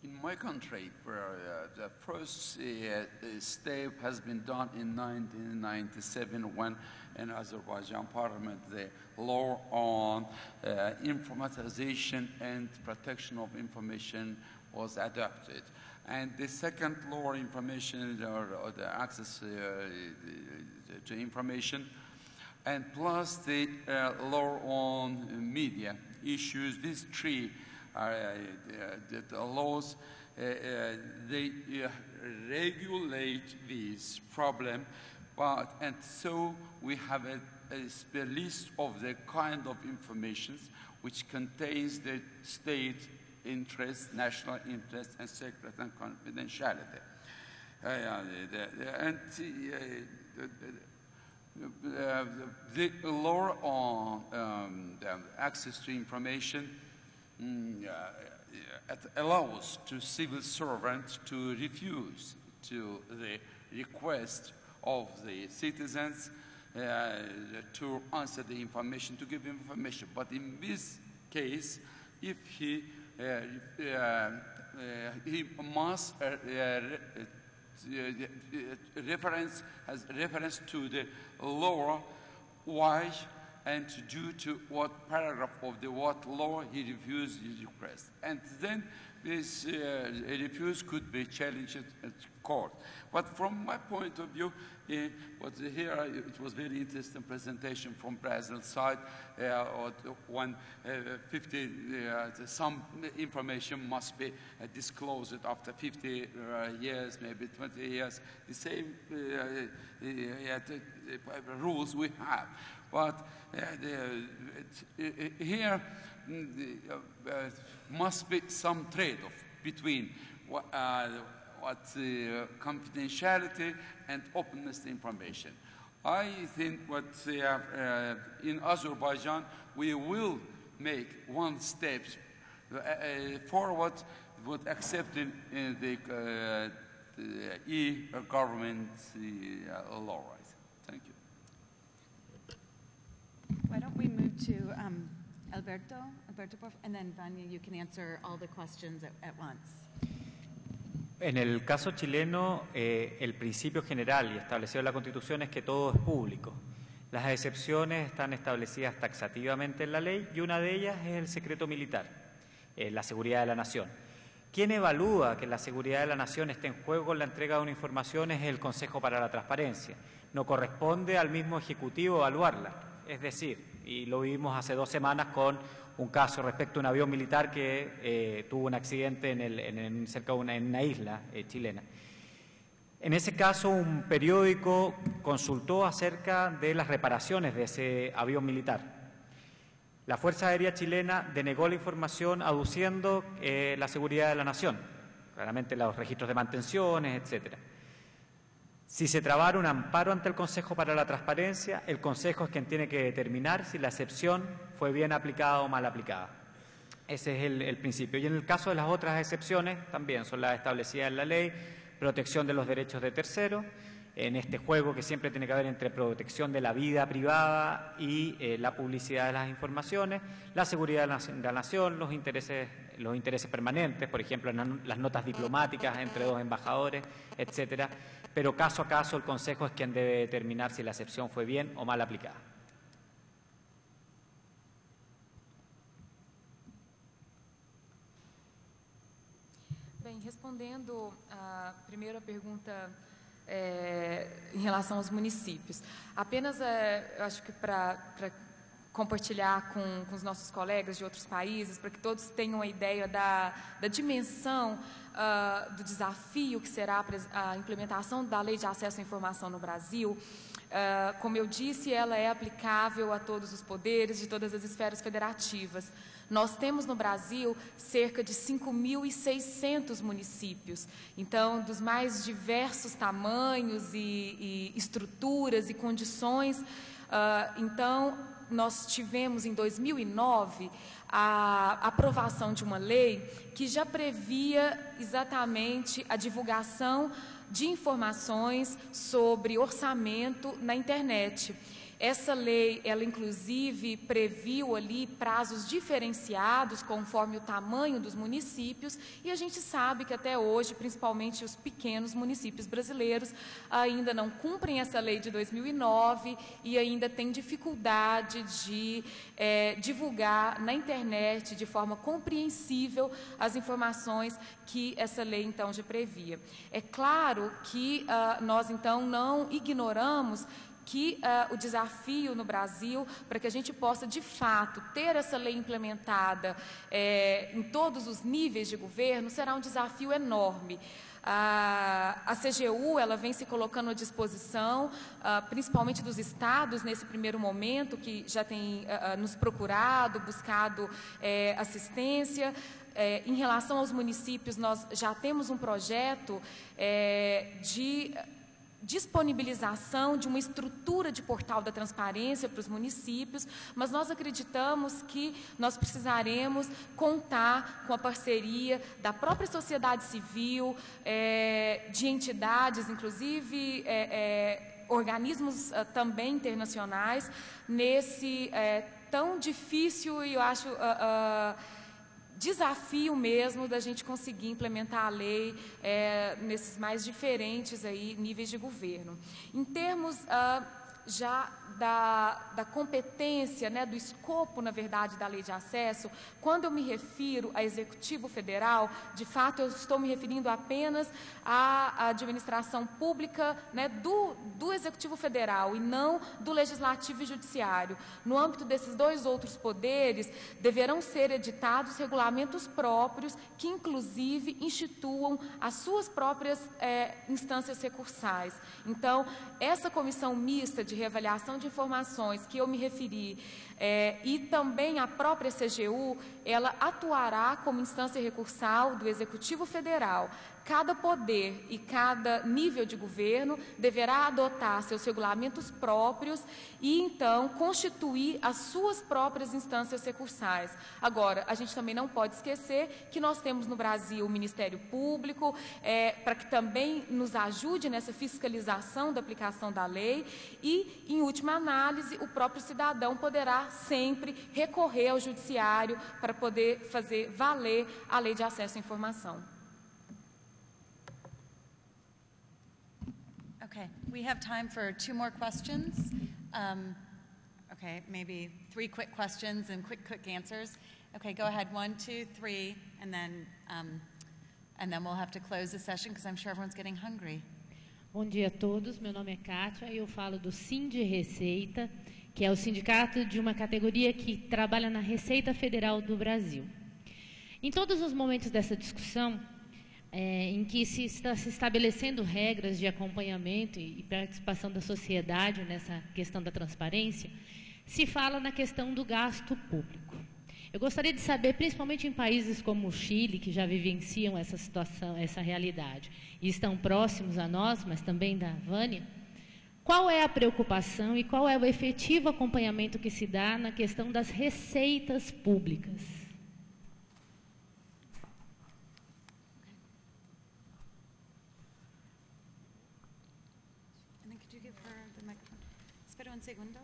In my country, the first step has been done in 1997 when in Azerbaijan Parliament the law on informatization and protection of information was adopted. And the second law on information, or the access to information, and plus the law on media issues, these three the laws, they regulate this problem, and so we have a list of the kind of information which contains the state interest, national interest, and secret and confidentiality. The law on access to information it allows to civil servants to refuse to the request of the citizens to answer the information, to give information. But in this case, if he must reference to the law, why and due to what paragraph of the what law he refused his request. And then this refuse could be challenged at court. But from my point of view, but here it was very interesting presentation from Brazil side, when some information must be disclosed after 50 years, maybe 20 years, the same rules we have. But here must be some trade-off between confidentiality and openness to information. I think what in Azerbaijan we will make one step forward with accepting the e-government law. Thank you. Why don't we move to Alberto, and then Vania, you can answer all the questions at once. En el caso chileno, el principio general y establecido en la Constitución es que todo es público. Las excepciones están establecidas taxativamente en la ley y una de ellas es el secreto militar, la seguridad de la nación. Quien evalúa que la seguridad de la nación esté en juego en la entrega de una información es el Consejo para la Transparencia. No corresponde al mismo Ejecutivo evaluarla. Es decir, y lo vimos hace 2 semanas con un caso respecto a un avión militar que tuvo un accidente cerca de una isla chilena. En ese caso, un periódico consultó acerca de las reparaciones de ese avión militar. La Fuerza Aérea Chilena denegó la información aduciendo la seguridad de la nación, claramente los registros de mantenciones, etcétera. Si se trabara un amparo ante el Consejo para la Transparencia, el Consejo es quien tiene que determinar si la excepción fue bien aplicada o mal aplicada. Ese es el principio. Y en el caso de las otras excepciones, también son las establecidas en la ley, protección de los derechos de terceros en este juego que siempre tiene que haber entre protección de la vida privada y la publicidad de las informaciones, la seguridad de la nación, los intereses permanentes, por ejemplo, las notas diplomáticas entre dos embajadores, etcétera. Pero caso a caso el Consejo es quien debe determinar si la excepción fue bien o mal aplicada. Bem, respondendo a primeira pergunta em relação aos municípios, apenas eu acho que para compartilhar com os nossos colegas de outros países, para que todos tenham a ideia da dimensão do desafio que será a implementação da Lei de Acesso à Informação no Brasil. Como eu disse, ela é aplicável a todos os poderes de todas as esferas federativas. Nós temos no Brasil cerca de 5.600 municípios, então, dos mais diversos tamanhos e estruturas e condições. Então, nós tivemos em 2009 a aprovação de uma lei que já previa exatamente a divulgação de informações sobre orçamento na internet. Essa lei, ela inclusive previu ali prazos diferenciados conforme o tamanho dos municípios, e a gente sabe que até hoje, principalmente os pequenos municípios brasileiros, ainda não cumprem essa lei de 2009 e ainda têm dificuldade de divulgar na internet de forma compreensível as informações que essa lei então já previa. É claro que nós então não ignoramos que o desafio no Brasil, para que a gente possa, de fato, ter essa lei implementada em todos os níveis de governo, será um desafio enorme. A CGU, ela vem se colocando à disposição, principalmente dos estados, nesse primeiro momento, que já tem nos procurado, buscado assistência. Em relação aos municípios, nós já temos um projeto de disponibilização de uma estrutura de portal da transparência para os municípios, mas nós acreditamos que nós precisaremos contar com a parceria da própria sociedade civil, de entidades, inclusive organismos também internacionais, nesse tão difícil e eu acho desafio mesmo da gente conseguir implementar a lei nesses mais diferentes aí, níveis de governo. Em termos já da competência, né, do escopo, na verdade, da lei de acesso, quando eu me refiro a Executivo Federal, de fato eu estou me referindo apenas à administração pública, né, do Executivo Federal e não do Legislativo e Judiciário. No âmbito desses dois outros poderes, deverão ser editados regulamentos próprios que, inclusive, instituam as suas próprias instâncias recursais. Então, essa comissão mista de reavaliação de informações que eu me referi e também a própria CGU, ela atuará como instância recursal do Executivo Federal. Cada poder e cada nível de governo deverá adotar seus regulamentos próprios e, então, constituir as suas próprias instâncias recursais. Agora, a gente também não pode esquecer que nós temos no Brasil o Ministério Público, para que também nos ajude nessa fiscalização da aplicação da lei e, em última análise, o próprio cidadão poderá sempre recorrer ao Judiciário para poder fazer valer a Lei de Acesso à Informação. Okay, we have time for 2 more questions. Okay, maybe 3 quick questions and quick answers. Okay, go ahead, 1, 2, 3, and then we'll have to close the session because I'm sure everyone's getting hungry. Bom dia a todos, meu nome é Kátia e eu falo do Sindireceita, que é o sindicato de uma categoria que trabalha na Receita Federal do Brasil. Em todos os momentos dessa discussão, em que se está se estabelecendo regras de acompanhamento e participação da sociedade nessa questão da transparência, se fala na questão do gasto público. Eu gostaria de saber, principalmente em países como o Chile, que já vivenciam essa situação, essa realidade, e estão próximos a nós, mas também da Vânia, qual é a preocupação e qual é o efetivo acompanhamento que se dá na questão das receitas públicas? Could you give her the microphone? Espera un segundo.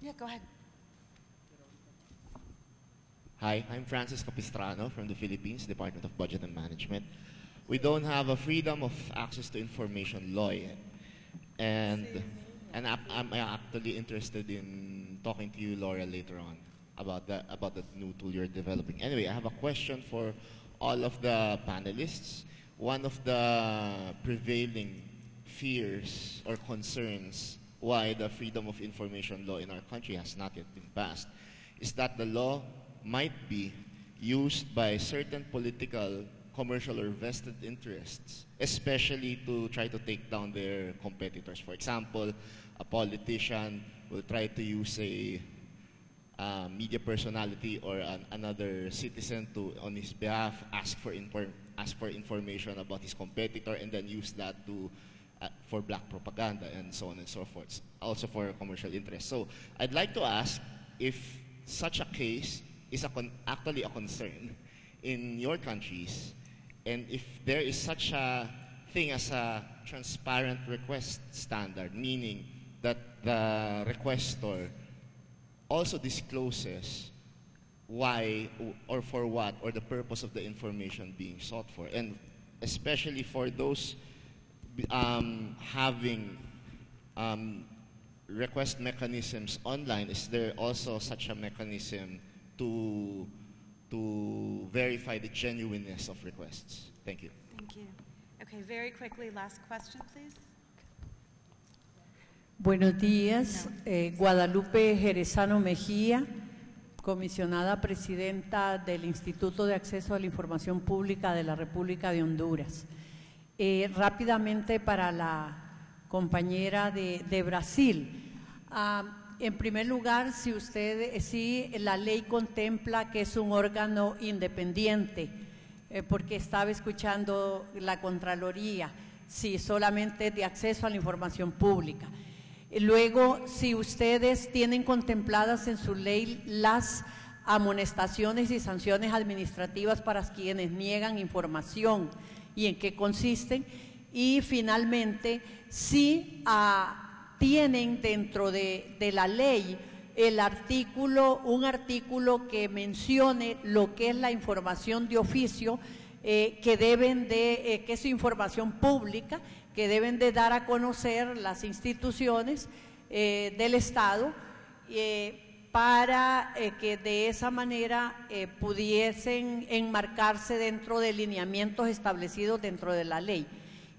Yeah, go ahead. Hi, I'm Francis Capistrano from the Philippines, Department of Budget and Management. We don't have a freedom of access to information law yet. And I'm actually interested in talking to you, Laura, later on about the new tool you're developing. Anyway, I have a question for all of the panelists. One of the prevailing fears or concerns why the freedom of information law in our country has not yet been passed is that the law might be used by certain political, commercial, or vested interests, especially to try to take down their competitors. For example, a politician will try to use a media personality or another citizen to, on his behalf, ask for information about his competitor and then use that to for black propaganda and so on and so forth, also for commercial interests. So I'd like to ask if such a case is actually a concern in your countries, and if there is such a thing as a transparent request standard, meaning that the requestor also discloses why or for what or the purpose of the information being sought for, and especially for those having request mechanisms online, is there also such a mechanism to verify the genuineness of requests? Thank you. Thank you. Okay, very quickly, last question, please. Buenos días, Guadalupe Jerezano Mejía, comisionada presidenta del Instituto de Acceso a la Información Pública de la República de Honduras. Rápidamente para la compañera de Brasil. En primer lugar, si la ley contempla que es un órgano independiente, porque estaba escuchando la Contraloría, si solamente de acceso a la información pública. Luego, si ustedes tienen contempladas en su ley las amonestaciones y sanciones administrativas para quienes niegan información y en qué consisten. Y finalmente, si tienen dentro de la ley un artículo que mencione lo que es la información de oficio, que es información pública, que deben de dar a conocer las instituciones del Estado para que de esa manera pudiesen enmarcarse dentro de lineamientos establecidos dentro de la ley.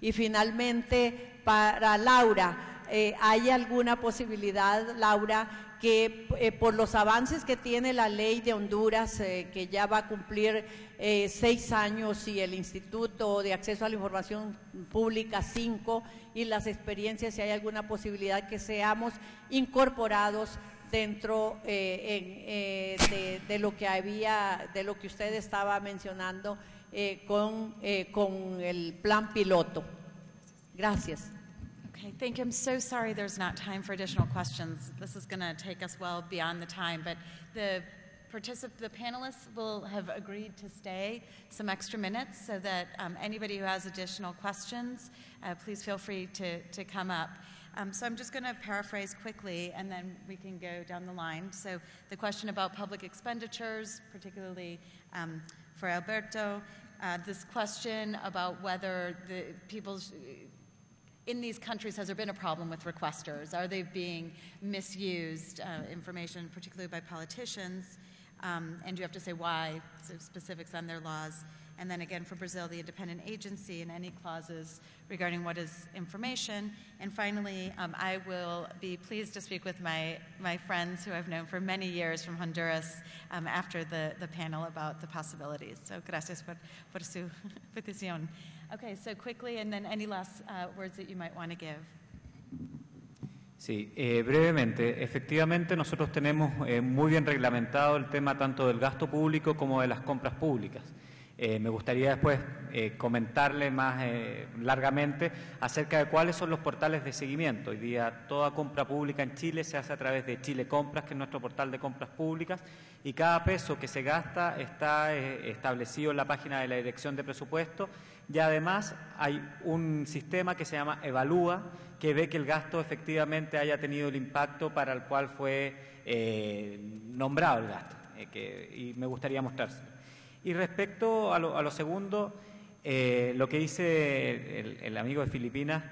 Y finalmente, para Laura, ¿hay alguna posibilidad, Laura, que por los avances que tiene la ley de Honduras, que ya va a cumplir 6 años, y el Instituto de Acceso a la Información Pública 5, y las experiencias, si hay alguna posibilidad que seamos incorporados dentro de lo que usted estaba mencionando con el plan piloto? Gracias. Okay, thank you. I'm so sorry there's not time for additional questions. This is going to take us well beyond the time, but the panelists will have agreed to stay some extra minutes so that anybody who has additional questions, please feel free to come up. So I'm just going to paraphrase quickly, and then we can go down the line. So the question about public expenditures, particularly for Alberto, this question about whether the people's in these countries, has there been a problem with requesters? Are they being misused, information, particularly by politicians? And you have to say why, so specifics on their laws. And then again, for Brazil, the independent agency and any clauses regarding what is information. And finally, I will be pleased to speak with my friends who I've known for many years from Honduras after the panel about the possibilities. So gracias por su petición. Okay, so quickly, and then any last words that you might want to give. Sí, brevemente, efectivamente nosotros tenemos muy bien reglamentado el tema tanto del gasto público como de las compras públicas. Me gustaría después comentarle más largamente acerca de cuáles son los portales de seguimiento. Hoy día toda compra pública en Chile se hace a través de Chile Compras, que es nuestro portal de compras públicas, y cada peso que se gasta está establecido en la página de la Dirección de Presupuesto Y además hay un sistema que se llama Evalúa, que ve que el gasto efectivamente haya tenido el impacto para el cual fue nombrado el gasto, y me gustaría mostrárselo. Y respecto a lo segundo, lo que dice el amigo de Filipinas,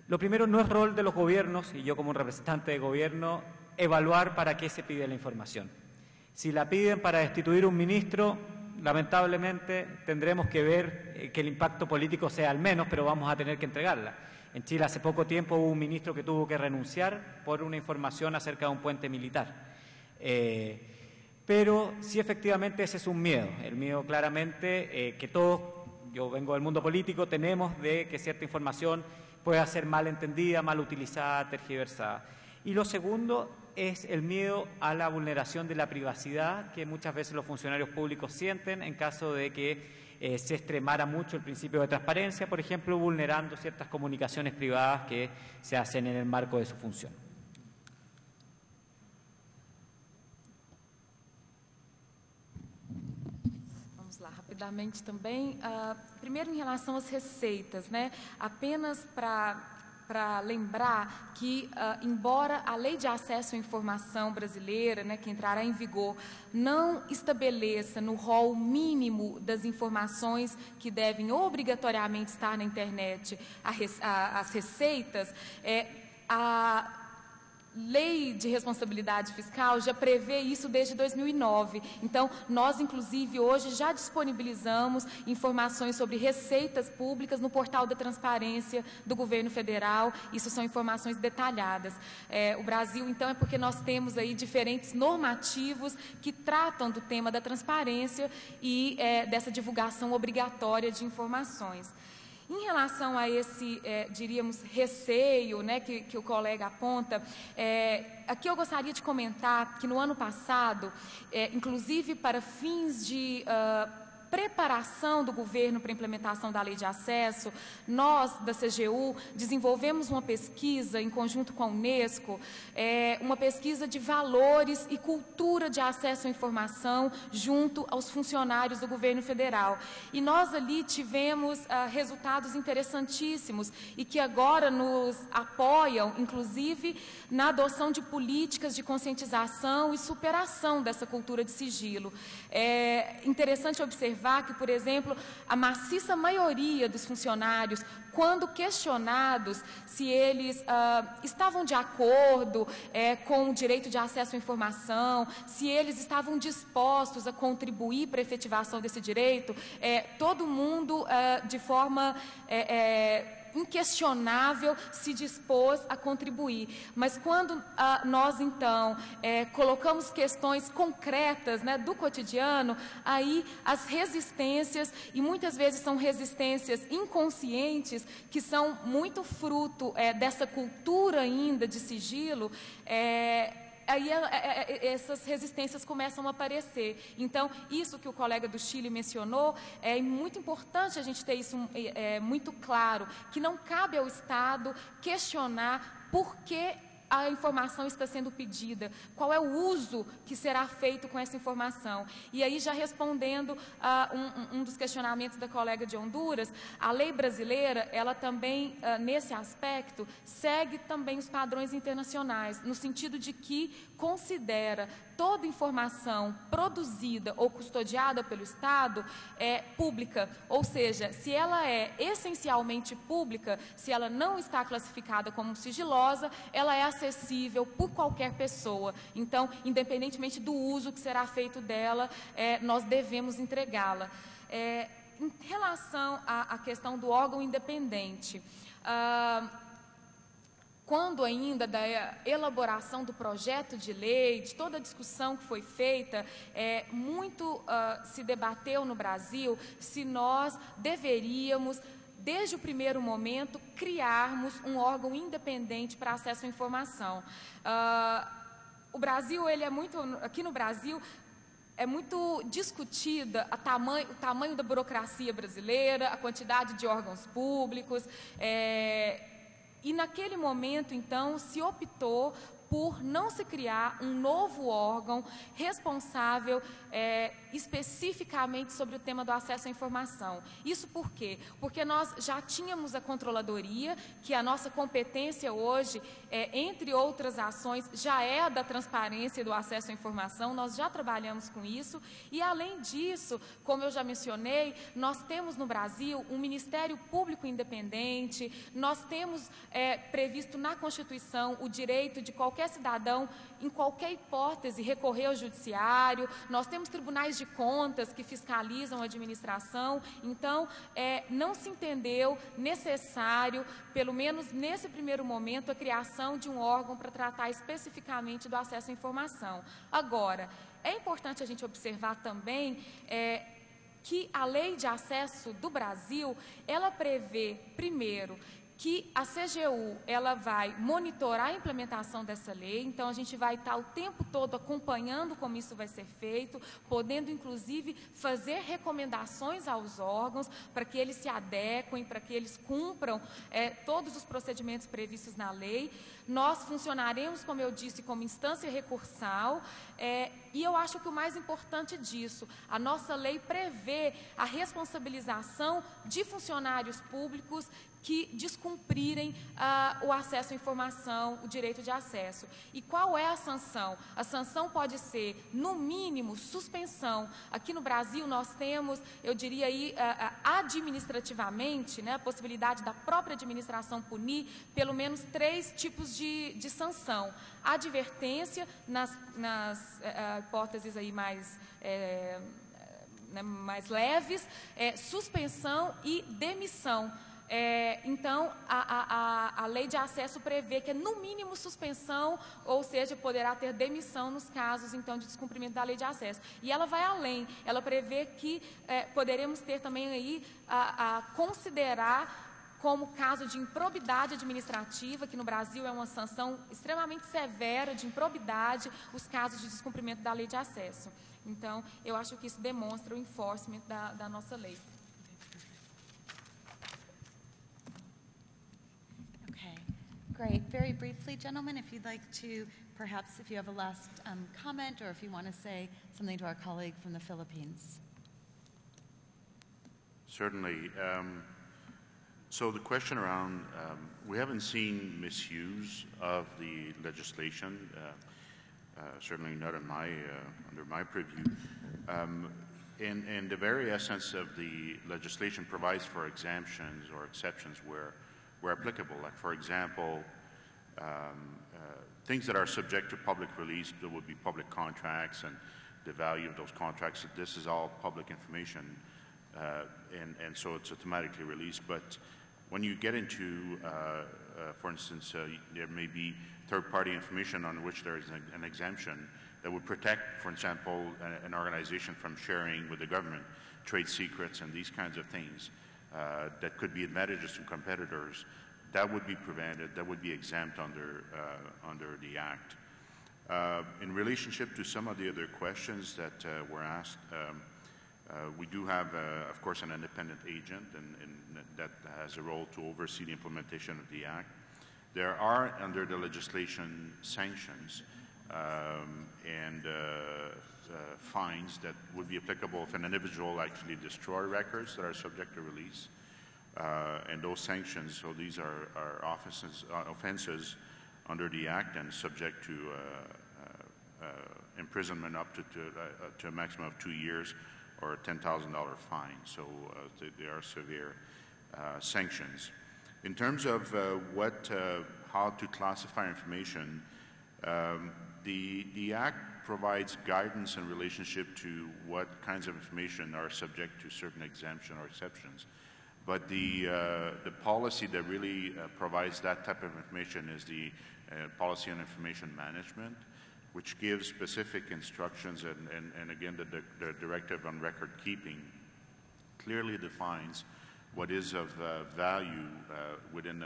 lo primero, no es rol de los gobiernos, y yo como un representante de gobierno, evaluar para qué se pide la información. Si la piden para destituir un ministro, lamentablemente tendremos que ver que el impacto político sea al menos, pero vamos a tener que entregarla. En Chile hace poco tiempo hubo un ministro que tuvo que renunciar por una información acerca de un puente militar. Pero sí, efectivamente, ese es un miedo. El miedo claramente que todos, yo vengo del mundo político, tenemos de que cierta información pueda ser mal entendida, mal utilizada, tergiversada. Y lo segundo es el miedo a la vulneración de la privacidad que muchas veces los funcionarios públicos sienten en caso de que se extremara mucho el principio de transparencia, por ejemplo, vulnerando ciertas comunicaciones privadas que se hacen en el marco de su función. Vamos lá, rapidamente também. Primeiro, em relação às receitas, né? Apenas para lembrar que, embora a Lei de Acesso à Informação brasileira, né, que entrará em vigor, não estabeleça no rol mínimo das informações que devem obrigatoriamente estar na internet as receitas, a Lei de Responsabilidade Fiscal já prevê isso desde 2009. Então, nós, inclusive, hoje já disponibilizamos informações sobre receitas públicas no portal da transparência do governo federal. Isso são informações detalhadas. O Brasil, então, é porque nós temos aí diferentes normativos que tratam do tema da transparência e dessa divulgação obrigatória de informações. Em relação a esse, diríamos, receio, né, que o colega aponta, aqui eu gostaria de comentar que no ano passado, inclusive para fins de preparação do governo para a implementação da Lei de Acesso, nós, da CGU, desenvolvemos uma pesquisa em conjunto com a Unesco, uma pesquisa de valores e cultura de acesso à informação junto aos funcionários do governo federal. E nós ali tivemos resultados interessantíssimos e que agora nos apoiam, inclusive, na adoção de políticas de conscientização e superação dessa cultura de sigilo. É interessante observar que, por exemplo, a maciça maioria dos funcionários, quando questionados se eles estavam de acordo com o direito de acesso à informação, se eles estavam dispostos a contribuir para a efetivação desse direito, todo mundo, de forma inquestionável, se dispôs a contribuir. Mas quando nós, então, colocamos questões concretas, né, do cotidiano, aí as resistências, e muitas vezes são resistências inconscientes, que são muito fruto dessa cultura ainda de sigilo, aí essas resistências começam a aparecer. Então, isso que o colega do Chile mencionou, é muito importante a gente ter isso muito claro, que não cabe ao Estado questionar por que a informação está sendo pedida, qual é o uso que será feito com essa informação. E aí, já respondendo a um dos questionamentos da colega de Honduras, a lei brasileira, ela também, nesse aspecto, segue também os padrões internacionais, no sentido de que considera toda informação produzida ou custodiada pelo Estado pública, ou seja, se ela é essencialmente pública, se ela não está classificada como sigilosa, ela é acessível por qualquer pessoa. Então, independentemente do uso que será feito dela, nós devemos entregá-la. Em relação à questão do órgão independente, quando ainda da elaboração do projeto de lei, de toda a discussão que foi feita, muito se debateu no Brasil se nós deveríamos, desde o primeiro momento, criarmos um órgão independente para acesso à informação. O Brasil, aqui no Brasil, é muito discutida o tamanho da burocracia brasileira, a quantidade de órgãos públicos, e naquele momento, então, se optou por não se criar um novo órgão responsável especificamente sobre o tema do acesso à informação. Isso por quê? Porque nós já tínhamos a controladoria, que a nossa competência hoje, entre outras ações, já é a da transparência e do acesso à informação, nós já trabalhamos com isso, e além disso, como eu já mencionei, nós temos no Brasil um Ministério Público independente, nós temos previsto na Constituição o direito de qualquer cidadão, em qualquer hipótese, recorrer ao judiciário, nós temos tribunais de contas que fiscalizam a administração, então não se entendeu necessário, pelo menos nesse primeiro momento, a criação de um órgão para tratar especificamente do acesso à informação. Agora, é importante a gente observar também que a Lei de Acesso do Brasil, ela prevê, primeiro, que a CGU ela vai monitorar a implementação dessa lei, então a gente vai estar o tempo todo acompanhando como isso vai ser feito, podendo inclusive fazer recomendações aos órgãos para que eles se adequem, para que eles cumpram todos os procedimentos previstos na lei. Nós funcionaremos, como eu disse, como instância recursal, e eu acho que o mais importante disso, a nossa lei prevê a responsabilização de funcionários públicos que descumprirem o acesso à informação, o direito de acesso. E qual é a sanção? A sanção pode ser, no mínimo, suspensão. Aqui no Brasil nós temos, eu diria aí, administrativamente, né, a possibilidade da própria administração punir pelo menos 3 tipos de sanção. Advertência, nas hipóteses aí mais leves, suspensão e demissão. Então, a lei de acesso prevê que é no mínimo suspensão, ou seja, poderá ter demissão nos casos, então, de descumprimento da lei de acesso. E ela vai além, ela prevê que poderemos ter também aí a considerar como caso de improbidade administrativa, que no Brasil é uma sanção extremamente severa de improbidade, os casos de descumprimento da lei de acesso. Então, eu acho que isso demonstra o enforcement da nossa lei. Great. Very briefly, gentlemen, if you'd like to, perhaps if you have a last comment or if you want to say something to our colleague from the Philippines. Certainly. So the question around, we haven't seen misuse of the legislation, certainly not in under my purview. And the very essence of the legislation provides for exemptions or exceptions where applicable. Like, for example, things that are subject to public release, there would be public contracts and the value of those contracts. This is all public information, and so it's automatically released. But when you get into, for instance, there may be third-party information on which there is an exemption that would protect, for example, an organization from sharing with the government trade secrets and these kinds of things. That could be advantageous to competitors, that would be prevented, that would be exempt under the Act. In relationship to some of the other questions that were asked, we do have, of course, an independent agent and that has a role to oversee the implementation of the Act. There are, under the legislation, sanctions and fines that would be applicable if an individual actually destroys records that are subject to release. And those sanctions, so these are offenses under the Act and subject to imprisonment up to a maximum of 2 years or a $10,000 fine. So they are severe sanctions. In terms of how to classify information, the Act provides guidance in relationship to what kinds of information are subject to certain exemption or exceptions. But the policy that really provides that type of information is the Policy on Information Management, which gives specific instructions, and again, the Directive on Record Keeping clearly defines what is of value within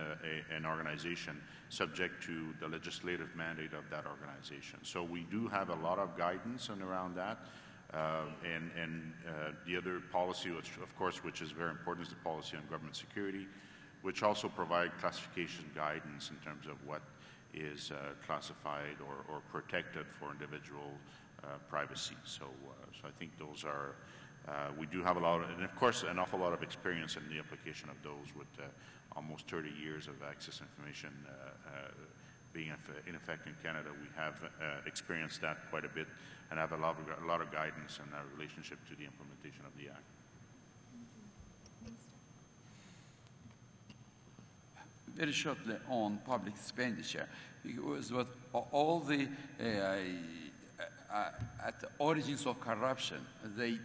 an organization subject to the legislative mandate of that organization. So we do have a lot of guidance around that. And the other policy, which, of course, which is very important, is the policy on government security, which also provide classification guidance in terms of what is classified or protected for individual privacy. So I think those are, we do have a lot, and of course an awful lot of experience in the application of those with almost 30 years of access information being in effect in Canada. We have experienced that quite a bit and have a lot of guidance in our relationship to the implementation of the Act. Very shortly on public expenditure, because what all the at the origins of corruption, they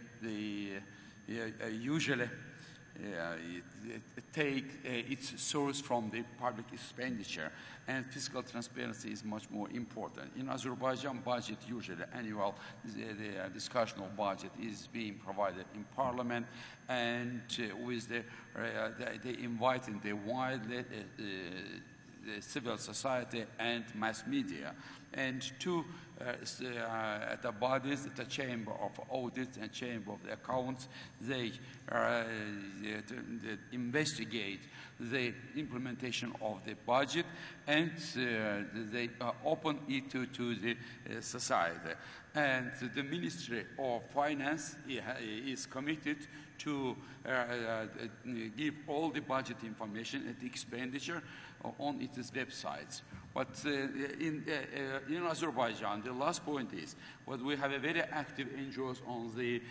usually take its source from the public expenditure, and fiscal transparency is much more important. In Azerbaijan, budget usually annual, the discussion of budget is being provided in parliament, and with they inviting the widely the civil society and mass media, and two the bodies, the Chamber of Audit and Chamber of the Accounts, they investigate the implementation of the budget, and they open it to the society. And the Ministry of Finance is committed to give all the budget information and the expenditure on its websites. But in Azerbaijan, the last point is, what we have a very active NGOs on the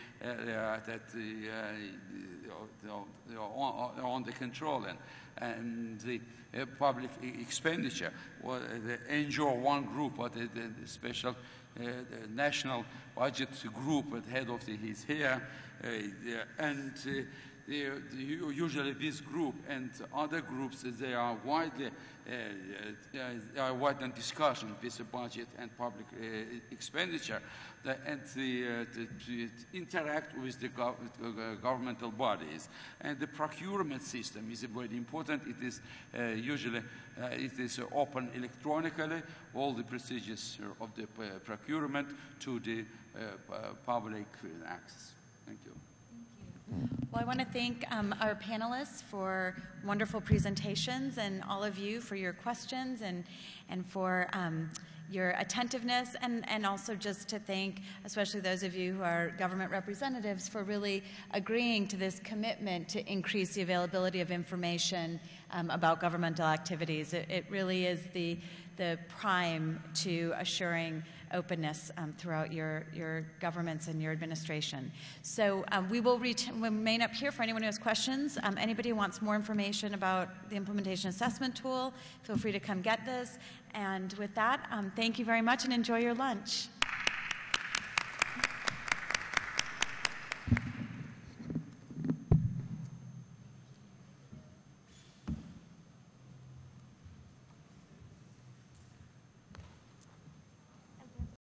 on the control and the public expenditure. Well, the NGO one group, but the special national budget group, the head of is here, and usually this group and other groups, they are widely in discussion with the budget and public expenditure, and to interact with the governmental bodies. And the procurement system is very important. It is usually it is open electronically, all the procedures of the procurement to the public access. Thank you. Well, I want to thank our panelists for wonderful presentations, and all of you for your questions and for your attentiveness, and also just to thank especially those of you who are government representatives for really agreeing to this commitment to increase the availability of information about governmental activities. It really is the prime to assuring openness throughout your governments and your administration. So we will remain up here for anyone who has questions. Anybody who wants more information about the implementation assessment tool, feel free to come get this. And with that, thank you very much and enjoy your lunch.